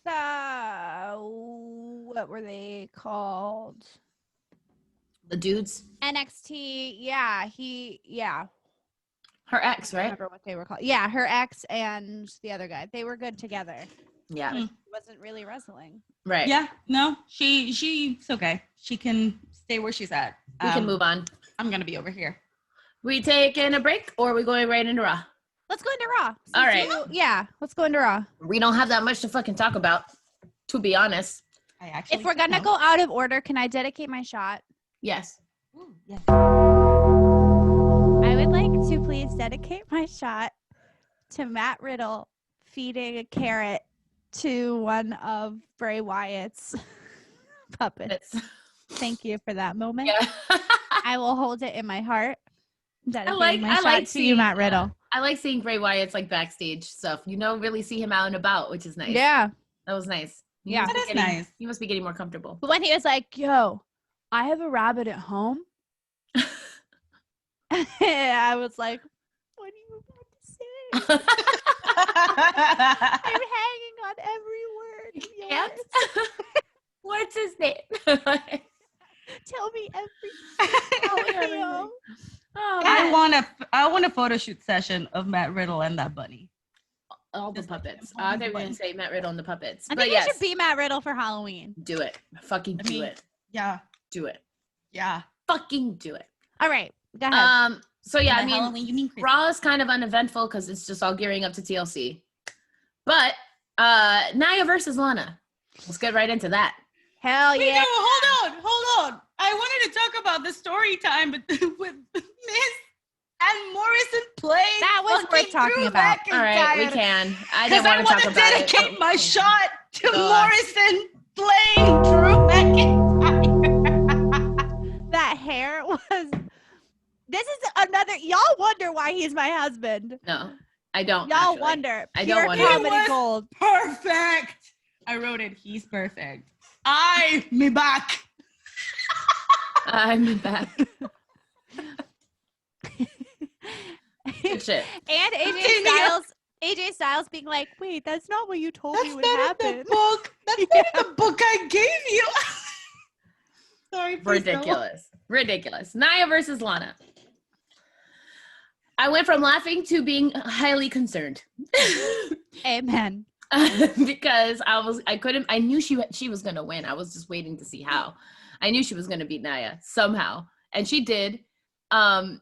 what were they called? The dudes? NXT. Yeah, Her ex, I right? remember what they were called. Yeah, her ex and the other guy. They were good together. Yeah. She wasn't really wrestling. Right. Yeah, no, she's okay. She can stay where she's at. We can move on. I'm going to be over here. We taking a break, or are we going right into Raw? Let's go into Raw. All right. Let's go into Raw. We don't have that much to fucking talk about, to be honest. If we're going to go out of order, can I dedicate my shot? Yes. Ooh, yeah. I would like to please dedicate my shot to Matt Riddle feeding a carrot to one of Bray Wyatt's puppets. Thank you for that moment. Yeah. I will hold it in my heart. I like seeing you, Matt Riddle. I like seeing Bray Wyatt's like backstage stuff. You don't really see him out and about, which is nice. Yeah. That was nice. Yeah. That is nice. He must be getting more comfortable. But when he was like, yo, I have a rabbit at home. I was like, what are you about to say? I'm hanging on every word of yours. What's his name? Tell me everything. Oh, I want a photo shoot session of Matt Riddle and that bunny. all the puppets. I thought you were going to say Matt Riddle and the puppets. I think I should be Matt Riddle for Halloween. Do it. Fucking do it. Yeah. Do it. Yeah. Fucking do it. All right. Go ahead. So yeah, I Halloween, you mean Christmas. Raw is kind of uneventful because it's just all gearing up to TLC. But Nia versus Lana. Let's get right into that. Hell Wait, yeah. no, hold on. I wanted to talk about the story time with Miss and Morrison playing. That was worth fucking talking Drew about. All right, we McIntyre. can. I Because didn't I want to want talk to about it. dedicate my shot to Go on. Morrison playing Drew McIntyre. That hair was. This is another. Y'all wonder why he's my husband. No, I don't. Y'all actually. wonder. I Pure don't wonder. comedy He was gold. Perfect. I wrote it. He's perfect. Me back. I'm back. Good shit. And AJ Styles being like, wait, that's not what you told me That's would not happen. in the book. That's not in the book I gave you. Sorry, please go on. Ridiculous. Nia versus Lana. I went from laughing to being highly concerned. Amen. Because I knew she was gonna win. I was just waiting to see how. I knew she was gonna beat Nia somehow, and she did. A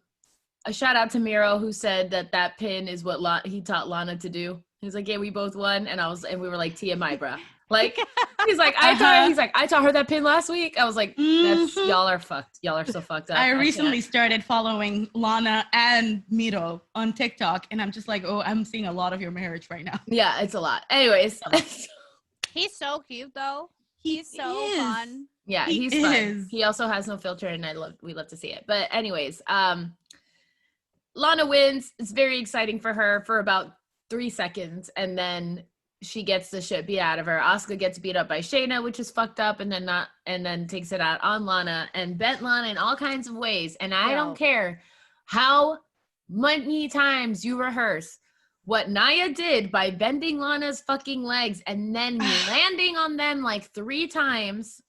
shout out to Miro, who said that pin is what he taught Lana to do. He's like, yeah, we both won, and we were like TMI, bruh. Like, he's like, I taught her that pin last week. I was like, y'all are fucked. Y'all are so fucked up. I recently started following Lana and Miro on TikTok, and I'm just like, oh, I'm seeing a lot of your marriage right now. Yeah, it's a lot. Anyways. He's so cute though. He's so fun. Yeah, he's fun. He also has no filter, and we love to see it. But anyways, Lana wins. It's very exciting for her for about 3 seconds, and then she gets the shit beat out of her. Asuka gets beat up by Shayna, which is fucked up, and then takes it out on Lana and bent Lana in all kinds of ways. And I don't care how many times you rehearse what Nia did by bending Lana's fucking legs and then landing on them like 3 times.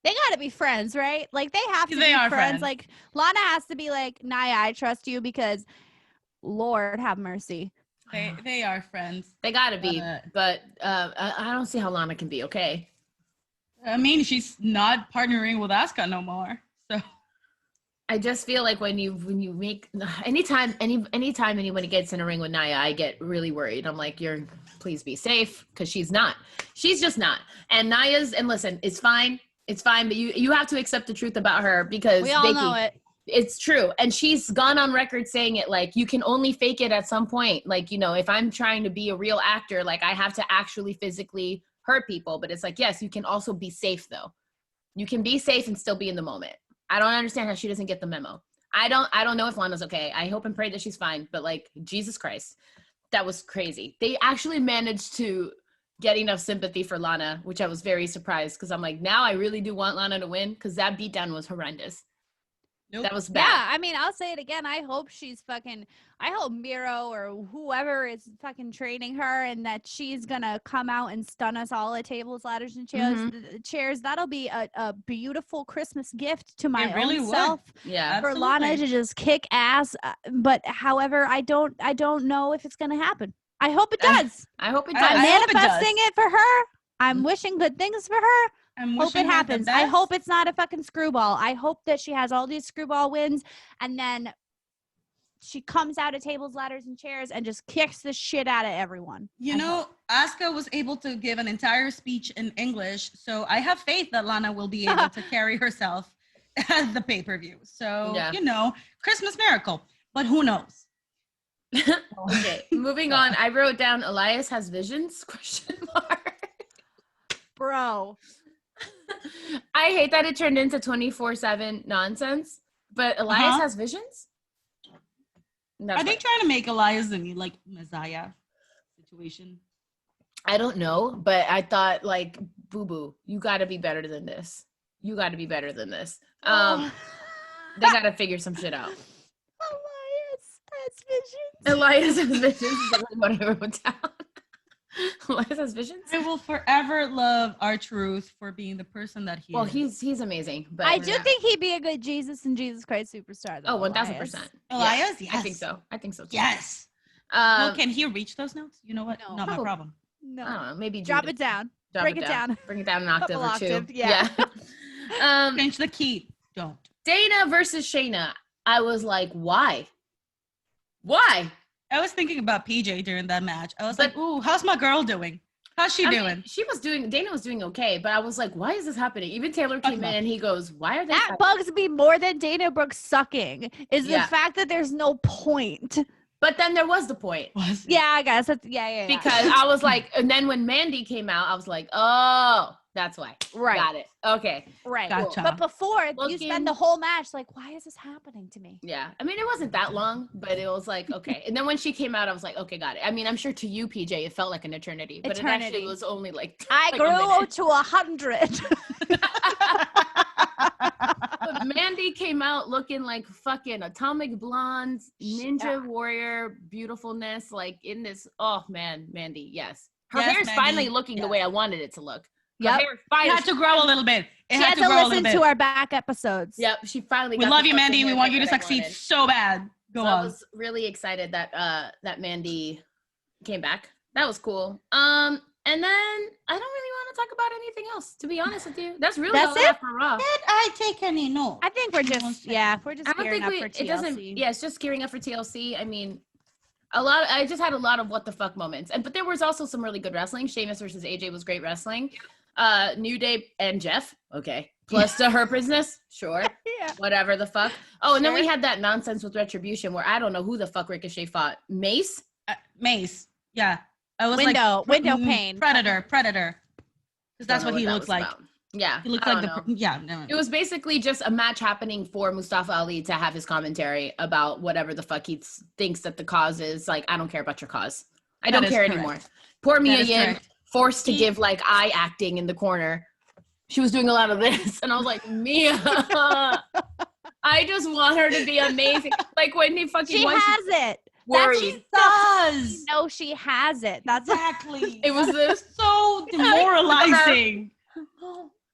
They gotta be friends, right? Like they have to be friends. Like Lana has to be like, Nia, I trust you because Lord have mercy. They are friends. They gotta be, but I don't see how Lana can be okay. I mean, she's not partnering with Asuka no more, so. I just feel like when you make anytime anybody gets in a ring with Nia, I get really worried. I'm like, please be safe, because she's just not. And listen, it's fine, but you have to accept the truth about her, because we all know it. It's true. And she's gone on record saying it, like, you can only fake it at some point. Like, if I'm trying to be a real actor, like, I have to actually physically hurt people. But it's like, yes, you can also be safe, though. You can be safe and still be in the moment. I don't understand how she doesn't get the memo. I don't know if Lana's okay. I hope and pray that she's fine. But, like, Jesus Christ, that was crazy. They actually managed to get enough sympathy for Lana, which I was very surprised, because I'm like, now I really do want Lana to win, because that beatdown was horrendous. Nope. That was bad. Yeah, I mean, I'll say it again. I hope Miro or whoever is fucking training her, and that she's gonna come out and stun us all at tables, ladders, and chairs. Mm-hmm. Chairs. That'll be a beautiful Christmas gift to my own would. self. Yeah, for Lana to just kick ass. But however, I don't know if it's gonna happen. I hope it does. I hope it does. I'm manifesting it for her. I'm wishing good things for her. Hope it happens. I hope it's not a fucking screwball. I hope that she has all these screwball wins, and then she comes out of tables, ladders, and chairs and just kicks the shit out of everyone. Asuka was able to give an entire speech in English, so I have faith that Lana will be able to carry herself at the pay-per-view. So, Christmas miracle. But who knows? Okay, moving on. I wrote down Elias has visions? ? Bro. I hate that it turned into 24/7 nonsense, but Elias has visions? Are they trying to make Elias the new, like, Messiah situation? I don't know, but I thought, like, boo-boo, you got to be better than this. They got to figure some shit out. Elias has visions is what I wrote down. Elias has visions? I will forever love R-Truth for being the person that he is. Well, he's amazing. But I do think he'd be a good Jesus and Jesus Christ superstar, though. 1,000%. Elias? Yes. I think so. Too. Yes. Well, can he reach those notes? You know what? No. Not my problem. No. I don't know. Maybe drop it down. Bring it down. Bring it down an octave or two. Octave, yeah. Change the key. Don't. Dana versus Shayna. I was like, why? Why? I was thinking about PJ during that match. I was like, ooh, how's my girl doing? How's she I doing? mean, Dana was doing okay, but I was like, why is this happening? Even Taylor came in and he goes, why are they That bugs me more than Dana Brooks sucking is the fact that there's no point. But then there was the point. Yeah, I guess. Yeah. Because I was like, and then when Mandy came out, I was like, oh, that's why. Right. Got it. Okay. Right. Gotcha. But before, you spend the whole match like, why is this happening to me? Yeah. I mean, it wasn't that long, but it was like, okay. And then when she came out, I was like, okay, got it. I mean, I'm sure to you, PJ, it felt like an eternity, but it actually was only like I grew to 100. But Mandy came out looking like fucking atomic blondes, ninja warrior beautifulness, like in this. Oh man, Mandy, yes. Her hair's finally looking the way I wanted it to look. Yep. It had to grow a little bit. She had to listen to our back episodes. Yep, she finally. We love you, Mandy. We want you to succeed so bad. Go on. I was really excited that that Mandy came back. That was cool. And then I don't really want to talk about anything else, to be honest with you. That's really all I have for Raw. Did I take any notes? I think we're just gearing up for TLC. It doesn't. Yeah, it's just gearing up for TLC. I mean, I just had a lot of what the fuck moments, but there was also some really good wrestling. Sheamus versus AJ was great wrestling. New Day and Jeff, okay. Plus to her business, sure. Yeah. Whatever the fuck. Oh, and then we had that nonsense with Retribution where I don't know who the fuck Ricochet fought. Mace. Yeah. I was window pane. Predator. Because that's what he looks like. About. Yeah. He looks like no. It was basically just a match happening for Mustafa Ali to have his commentary about whatever the fuck he thinks that the cause is. Like, I don't care about your cause. I don't care anymore. Poor Mia Yim, forced to give like eye acting in the corner. She was doing a lot of this. And I was like, Mia, I just want her to be amazing. Like when he fucking has it. Worried. Does. No, she has it. That's exactly. It was this so demoralizing.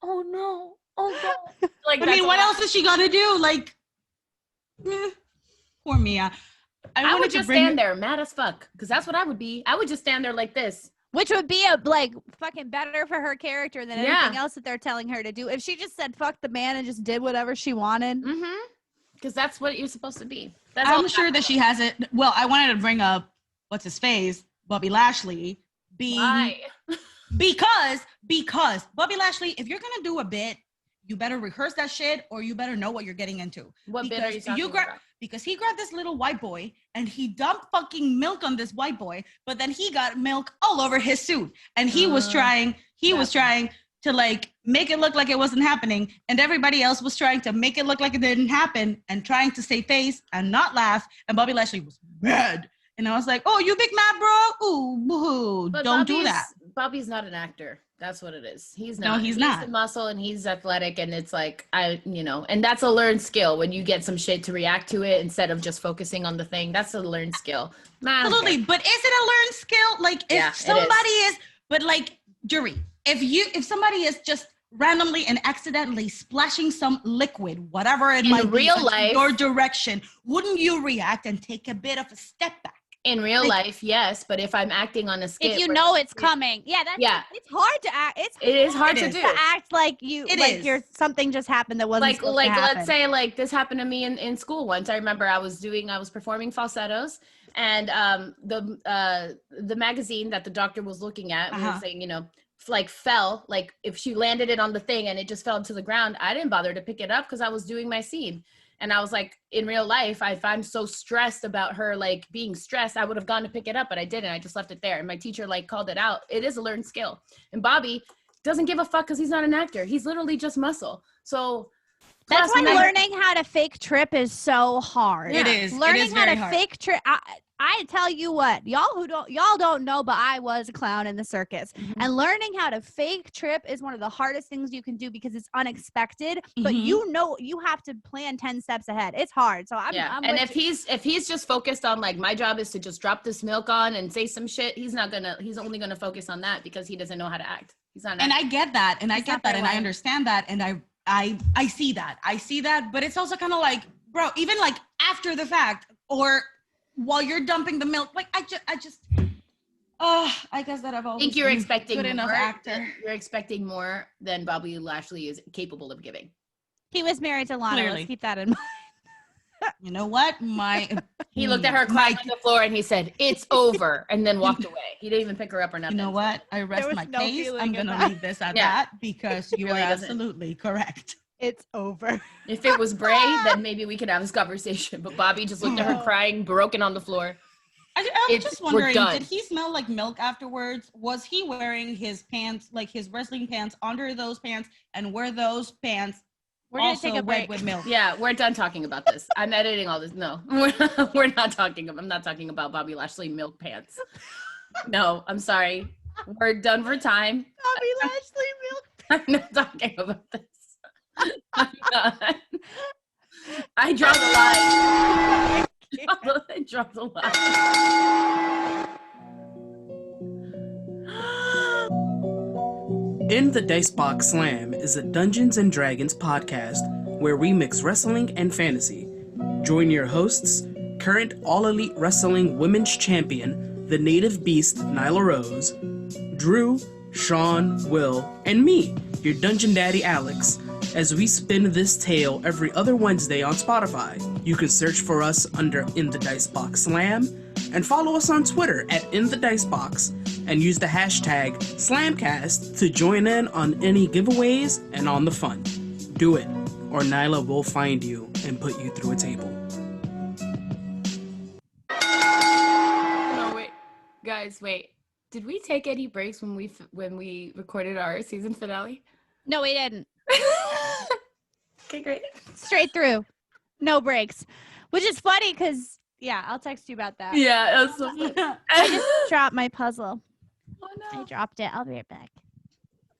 Oh no. Oh god. Like, I mean, what else is she gonna do? Like, poor Mia. I would just stand there mad as fuck, because that's what I would be. I would just stand there like this. Which would be fucking better for her character than anything else that they're telling her to do. If she just said fuck the man and just did whatever she wanted. Mm-hmm. Because that's what you're supposed to be. I'm sure that she has it. Well, I wanted to bring up what's his face, Bobby Lashley. Why? Because Bobby Lashley, if you're gonna do a bit, you better rehearse that shit, or you better know what you're getting into. What bit are you talking about? Because he grabbed this little white boy and he dumped fucking milk on this white boy, but then he got milk all over his suit, and he was trying to like make it look like it wasn't happening, and everybody else was trying to make it look like it didn't happen and trying to save face and not laugh, and Bobby Lashley was mad. And I was like, oh, you big mad, bro? Ooh, boo-hoo. Don't do that. Bobby's not an actor. That's what it is. He's not. No, he's not. He's the muscle and he's athletic, and it's like, and that's a learned skill when you get some shit to react to it instead of just focusing on the thing. That's a learned skill. Absolutely. But is it a learned skill? Like if somebody is, but like jury, if somebody is just randomly and accidentally splashing some liquid, whatever it might be, in life, your direction, wouldn't you react and take a bit of a step back? In real life, yes, but if I'm acting on a skit, if you know it's coming, it's hard to act. It is hard to do. To act like you're something just happened that wasn't supposed to happen. Let's say like this happened to me in school once. I remember I was performing falsettos, and the magazine that the doctor was looking at was saying, fell, like if she landed it on the thing and it just fell to the ground, I didn't bother to pick it up because I was doing my scene. And I was like, in real life, if I'm so stressed about her like being stressed, I would have gone to pick it up, but I didn't. I just left it there. And my teacher like called it out. It is a learned skill. And Bobby doesn't give a fuck because he's not an actor. He's literally just muscle. So that's why learning how to fake trip is so hard. It is. Learning how to fake trip. I tell you what, y'all don't know, but I was a clown in the circus. Mm-hmm. And learning how to fake trip is one of the hardest things you can do because it's unexpected, but you have to plan 10 steps ahead. It's hard. So I'm and if he's just focused on like, my job is to just drop this milk on and say some shit, he's only gonna focus on that because he doesn't know how to act. He's not. And I get that. And I understand that. And I see that. But it's also kind of like, bro, even like after the fact or while you're dumping the milk, like I guess that I've always think you're expecting good enough actor. You're expecting more than Bobby Lashley is capable of giving. He was married to Lana. Let's keep that in mind. You know what? He looked at her crying on the floor and he said, "It's over," and then walked away. He didn't even pick her up or nothing. You know what? I rest was my no case. feeling I'm in going to that. leave this at Yeah. that because you really are doesn't. absolutely correct. It's over. If it was Bray, then maybe we could have this conversation. But Bobby just looked at her No. crying, broken on the floor. I was It's- just we're wondering, done. did he smell like milk afterwards? Was he wearing his pants, like his wrestling pants, under those pants? And were those pants We're gonna also take a wet break. with milk? Yeah, we're done talking about this. I'm editing all this. No, we're not talking. I'm not talking about Bobby Lashley milk pants. No, I'm sorry. We're done for time. Bobby Lashley milk. I'm not talking about this. I'm not. I draw the line. I draw the line. In the Dicebox Slam is a Dungeons and Dragons podcast where we mix wrestling and fantasy. Join your hosts, current All Elite Wrestling Women's Champion, the Native Beast Nyla Rose, Drew, Sean, Will, and me, your Dungeon Daddy Alex, as we spin this tale every other Wednesday on Spotify. You can search for us under In the Dicebox Slam and follow us on Twitter at In the Dicebox and use the hashtag Slamcast to join in on any giveaways and on the fun. Do it, or Nyla will find you and put you through a table. No, wait, guys, wait. Did we take any breaks when we recorded our season finale? No, we didn't. Okay, great. Straight through. No breaks. Which is funny because, yeah, I'll text you about that. Yeah, that's so funny. I just dropped my puzzle. Oh I no. dropped it. I'll be right back.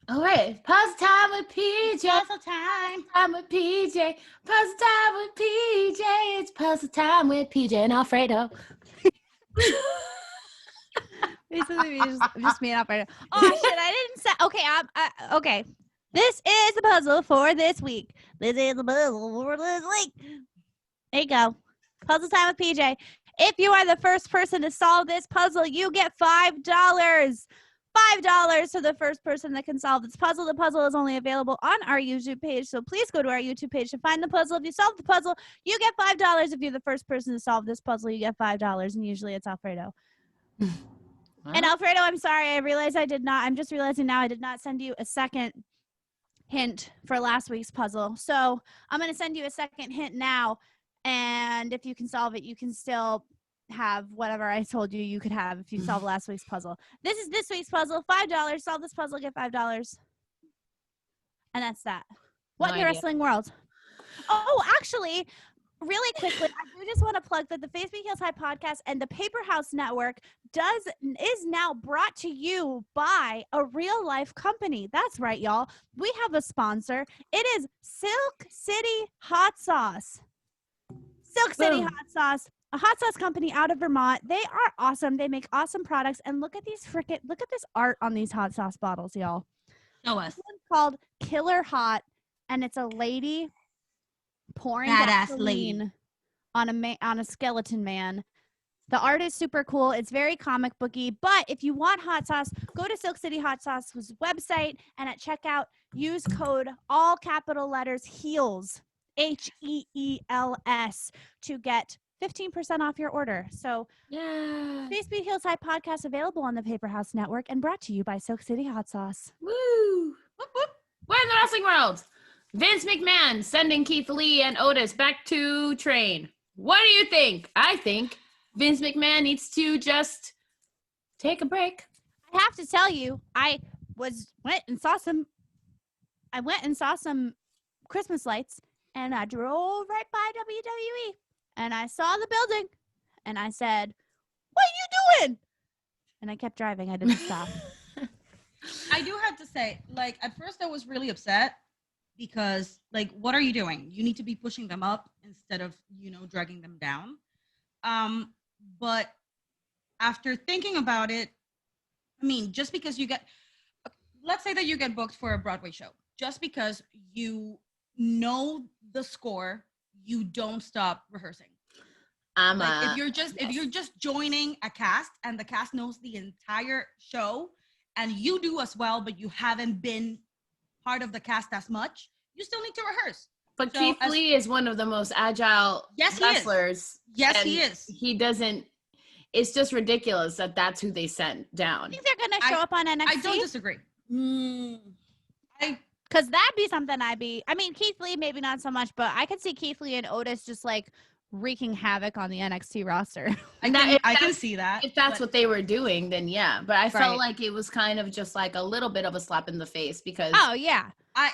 All right, puzzle time with PJ. Puzzle time. Time with PJ. Puzzle time with PJ. It's puzzle time with PJ and Alfredo. Basically, just me and Alfredo. Oh shit! I didn't say. Okay, okay. This is the puzzle for this week. This is the puzzle for this week. There you go. Puzzle time with PJ. If you are the first person to solve this puzzle, you get $5. $5 to the first person that can solve this puzzle. The puzzle is only available on our YouTube page, so please go to our YouTube page to find the puzzle. If you solve the puzzle, you get $5. If you're the first person to solve this puzzle, you get $5, and usually it's Alfredo. And Alfredo, I'm sorry. I realized I did not. I'm just realizing now I did not send you a second hint for last week's puzzle. So I'm going to send you a second hint now. And if you can solve it, you can still have whatever I told you could have if you solve last week's puzzle. This is this week's puzzle. $5. Solve this puzzle, get $5. And that's that. What No in the idea. wrestling world? Oh, actually, really quickly, I do just want to plug that the Facebook Heels High podcast and the Paper House Network is now brought to you by a real life company. That's right, y'all. We have a sponsor. It is Silk City Hot Sauce. Silk City Boom. Hot Sauce, a hot sauce company out of Vermont. They are awesome. They make awesome products. And look at this art on these hot sauce bottles, y'all. Show us. This one's called Killer Hot, and it's a lady pouring Badass gasoline on a skeleton man. The art is super cool. It's very comic booky. But if you want hot sauce, go to Silk City Hot Sauce's website, and at checkout, use code all capital letters HEELS, HEELS, to get 15% off your order. So, Yeah. Facebook Heels High podcast available on the Paper House Network and brought to you by Silk City Hot Sauce. Woo! Whoop, whoop. We're in the wrestling world. Vince McMahon sending Keith Lee and Otis back to train. What do you think? I think Vince McMahon needs to just take a break. I have to tell you, I went and saw some Christmas lights, and I drove right by WWE, and I saw the building, and I said, "What are you doing?" And I kept driving. I didn't stop. I do have to say, like, at first I was really upset because, like, what are you doing? You need to be pushing them up instead of, dragging them down. But after thinking about it, I mean, just because let's say that you get booked for a Broadway show, just because you know the score, you don't stop rehearsing. If you're just joining a cast and the cast knows the entire show and you do as well, but you haven't been part of the cast as much, you still need to rehearse. But Keith Lee is one of the most agile wrestlers. Yes, he is. He doesn't. It's just ridiculous that that's who they sent down. I think they're gonna show up on NXT. I don't disagree. Because that'd be something I mean, Keith Lee, maybe not so much, but I could see Keith Lee and Otis just like wreaking havoc on the NXT roster. I can see that. If that's what they were doing, then yeah. But I felt like it was kind of just like a little bit of a slap in the face because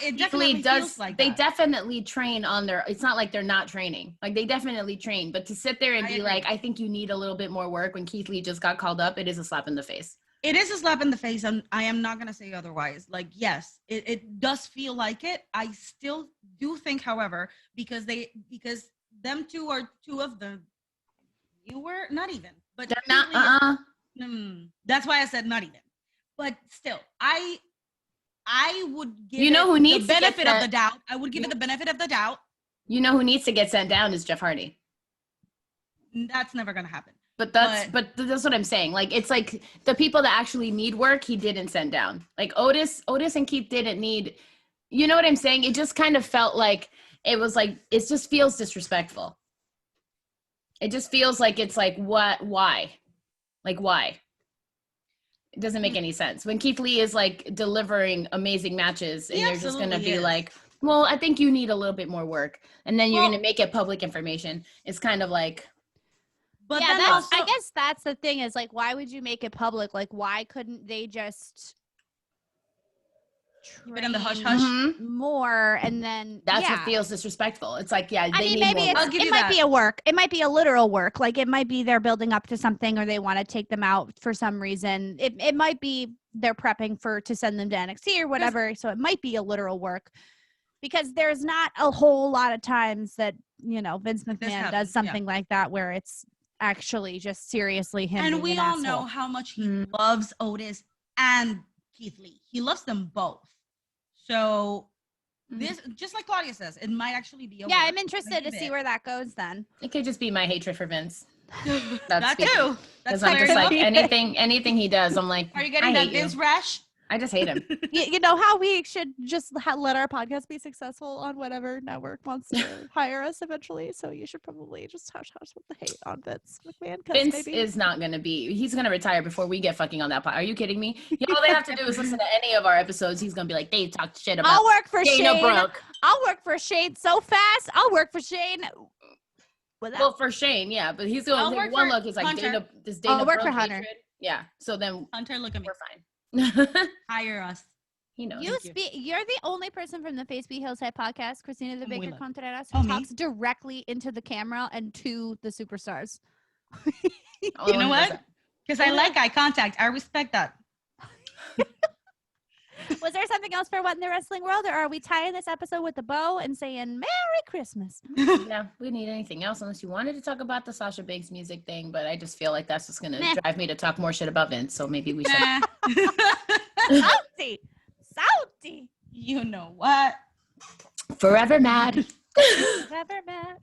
it definitely feels like they that. definitely train on their. It's not like they're not training. Like they definitely train. But to sit there and be like, I think you need a little bit more work when Keith Lee just got called up, it is a slap in the face. It is a slap in the face, and I am not going to say otherwise. Like, yes, it does feel like it. I still do think, however, because them two are two of the newer, not even, but they're not. That's why I said not even. But still, I would give who needs the benefit of the doubt. I would give it the benefit of the doubt. You know who needs to get sent down is Jeff Hardy. That's never going to happen. But that's what I'm saying. Like, it's like the people that actually need work, he didn't send down. Like Otis and Keith didn't need, you know what I'm saying? It just kind of felt like it was like, it just feels disrespectful. It just feels like it's like, why? Like, why? It doesn't make any sense. When Keith Lee is like delivering amazing matches and you're just going to be like, well, I think you need a little bit more work. And then you're going to make it public information. It's kind of like, but yeah, then also, I guess that's the thing is like, why would you make it public? Like, why couldn't they just keep it in the hush hush more? And then that's what feels disrespectful. It's like, I mean, maybe it might be a work. It might be a literal work. Like it might be they're building up to something or they want to take them out for some reason. It might be they're prepping to send them to NXT or whatever. So it might be a literal work. Because there's not a whole lot of times that, Vince McMahon does something like that where it's actually just seriously him. And we all know how much he loves Otis and Keith Lee. He loves them both. So this, just like Claudia says, it might actually be a I'm interested to see where that goes then. It could just be my hatred for Vince. That too. Because I'm just like, anything he does, I'm like, are you getting that Vince rash? I just hate him. You know how we should just let our podcast be successful on whatever network wants to hire us eventually. So you should probably just hush with the hate on Vince McMahon. Vince is not going to be. He's going to retire before we get fucking on that pod. Are you kidding me? All they have to do is listen to any of our episodes. He's going to be like, they talked shit about. I'll work for Dana Shane. Brooke. I'll work for Shane so fast. I'll work for Shane. Well, for Shane, yeah, but he's going to take one look. He's like, Dana I'll work Brooke for Hunter. hatred. Yeah. So then Hunter, look at me. We're fine. Hire us. He knows. You're the only person from the Face Be Hillside podcast, Christina the Baker Contreras, who talks directly into the camera and to the superstars. You know what? Because I like eye contact. I respect that. Was there something else for What in the Wrestling World, or are we tying this episode with a bow and saying Merry Christmas? Yeah, we need anything else unless you wanted to talk about the Sasha Banks music thing, but I just feel like that's just going to drive me to talk more shit about Vince, so maybe we should. Salty. You know what? Forever mad. Forever mad.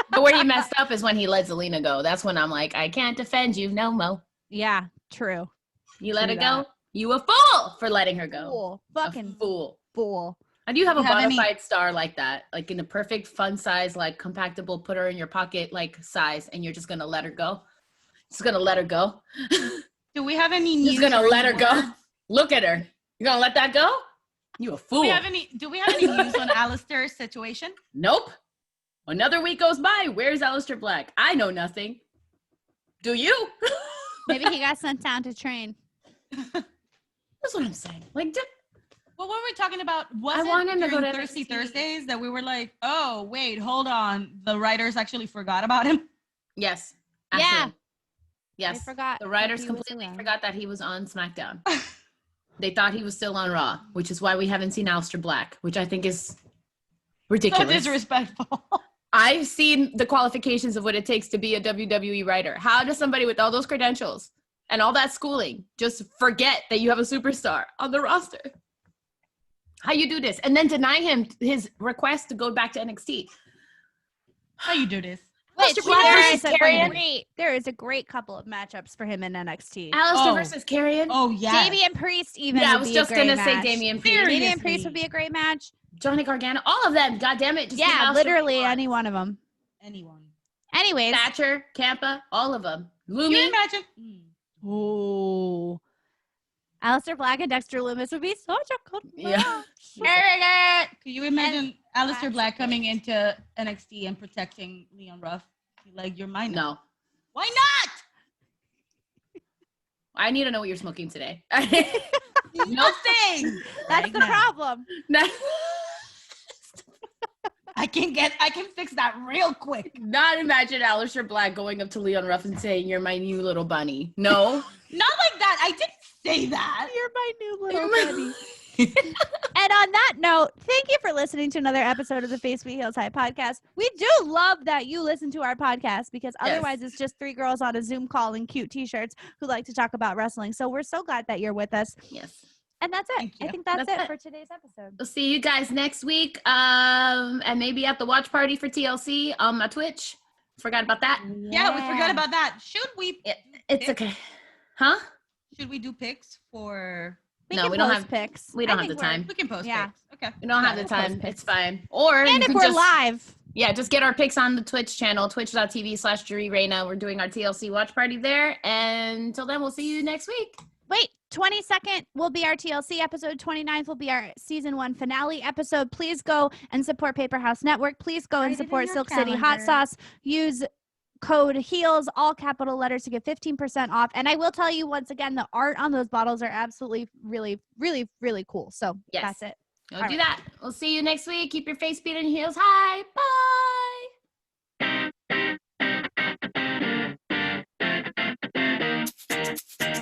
But where he messed up is when he let Zelina go. That's when I'm like, I can't defend you no mo. Yeah, true. You let her go? You a fool for letting her go. Fool. Fucking fool. And you have a bona fide star like that, like in a perfect fun size, like compactable, put her in your pocket, like size, and you're just going to let her go? Just going to let her go? Do we have any news? Just going to let her go? Look at her. You're going to let that go? You a fool. Do we have any news on Alistair's situation? Nope. Another week goes by. Where's Alistair Black? I know nothing. Do you? Maybe he got sent down to train. That's what I'm saying. Like, what were we talking about? I want him to go to Thirsty Thursdays that we were like, oh, wait, hold on. The writers actually forgot about him? Yes. Absolutely. Yeah. Yes. I forgot. The writers completely forgot that he was on SmackDown. They thought he was still on Raw, which is why we haven't seen Alistair Black, which I think is ridiculous. So disrespectful. I've seen the qualifications of what it takes to be a WWE writer. How does somebody with all those credentials and all that schooling just forget that you have a superstar on the roster? How you do this? And then deny him his request to go back to NXT. How you do this? Which Aleister Black versus there is a great couple of matchups for him in NXT. Aleister versus Karrion. Oh yeah. Damian Priest even. Yeah, I would was be just a great gonna say match. Damian Priest. Damian Priest would be a great match. Johnny Gargano, all of them. God damn it. Just give Yeah, Aleister literally what he any wants. one of them. Anyone. Anyways. Thatcher, Ciampa, all of them. Can Lumi. you imagine? Oh. Aleister Black and Dexter Lumis would be such a good match. Yeah. Can you imagine Aleister Black coming into NXT and protecting Leon Ruff? Like, you're mine now. No. Why not? I need to know what you're smoking today. Nothing. That's Right the now. problem. I can fix that real quick. Not imagine Aleister Black going up to Leon Ruff and saying, "You're my new little bunny." No. Not like that. I didn't say that. You're my new little bunny. And on that note, thank you for listening to another episode of the Face Sweet Heels High podcast. We do love that you listen to our podcast because otherwise it's just three girls on a Zoom call in cute t-shirts who like to talk about wrestling. So we're so glad that you're with us. Yes. And that's it. Thank you. I think that's That's it it. for today's episode. We'll see you guys next week. And maybe at the watch party for TLC on my Twitch. Forgot about that. Yeah, we forgot about that. Should we? It's okay. Huh? Should we do picks for? No, can we don't post have picks. we don't I have the think we're- time. We can post Yeah. picks. Okay. We don't have the we'll post time. pics. It's fine. Or And you if can we're just, live, yeah, just get our picks on the Twitch channel, twitch.tv/Jury Reina. We're doing our TLC watch party there. And until then, we'll see you next week. wait, 22nd will be our TLC episode. 29th will be our season 1 finale episode. Please go and support Paper House Network. Please go and Write it in support your Silk City Hot calendar. Sauce. Use code HEELS, all capital letters, to get 15% off. And I will tell you once again, the art on those bottles are absolutely, really, really, really cool. So Yes. that's it. Go All do right. that. We'll see you next week. Keep your face beat and heels high. Bye.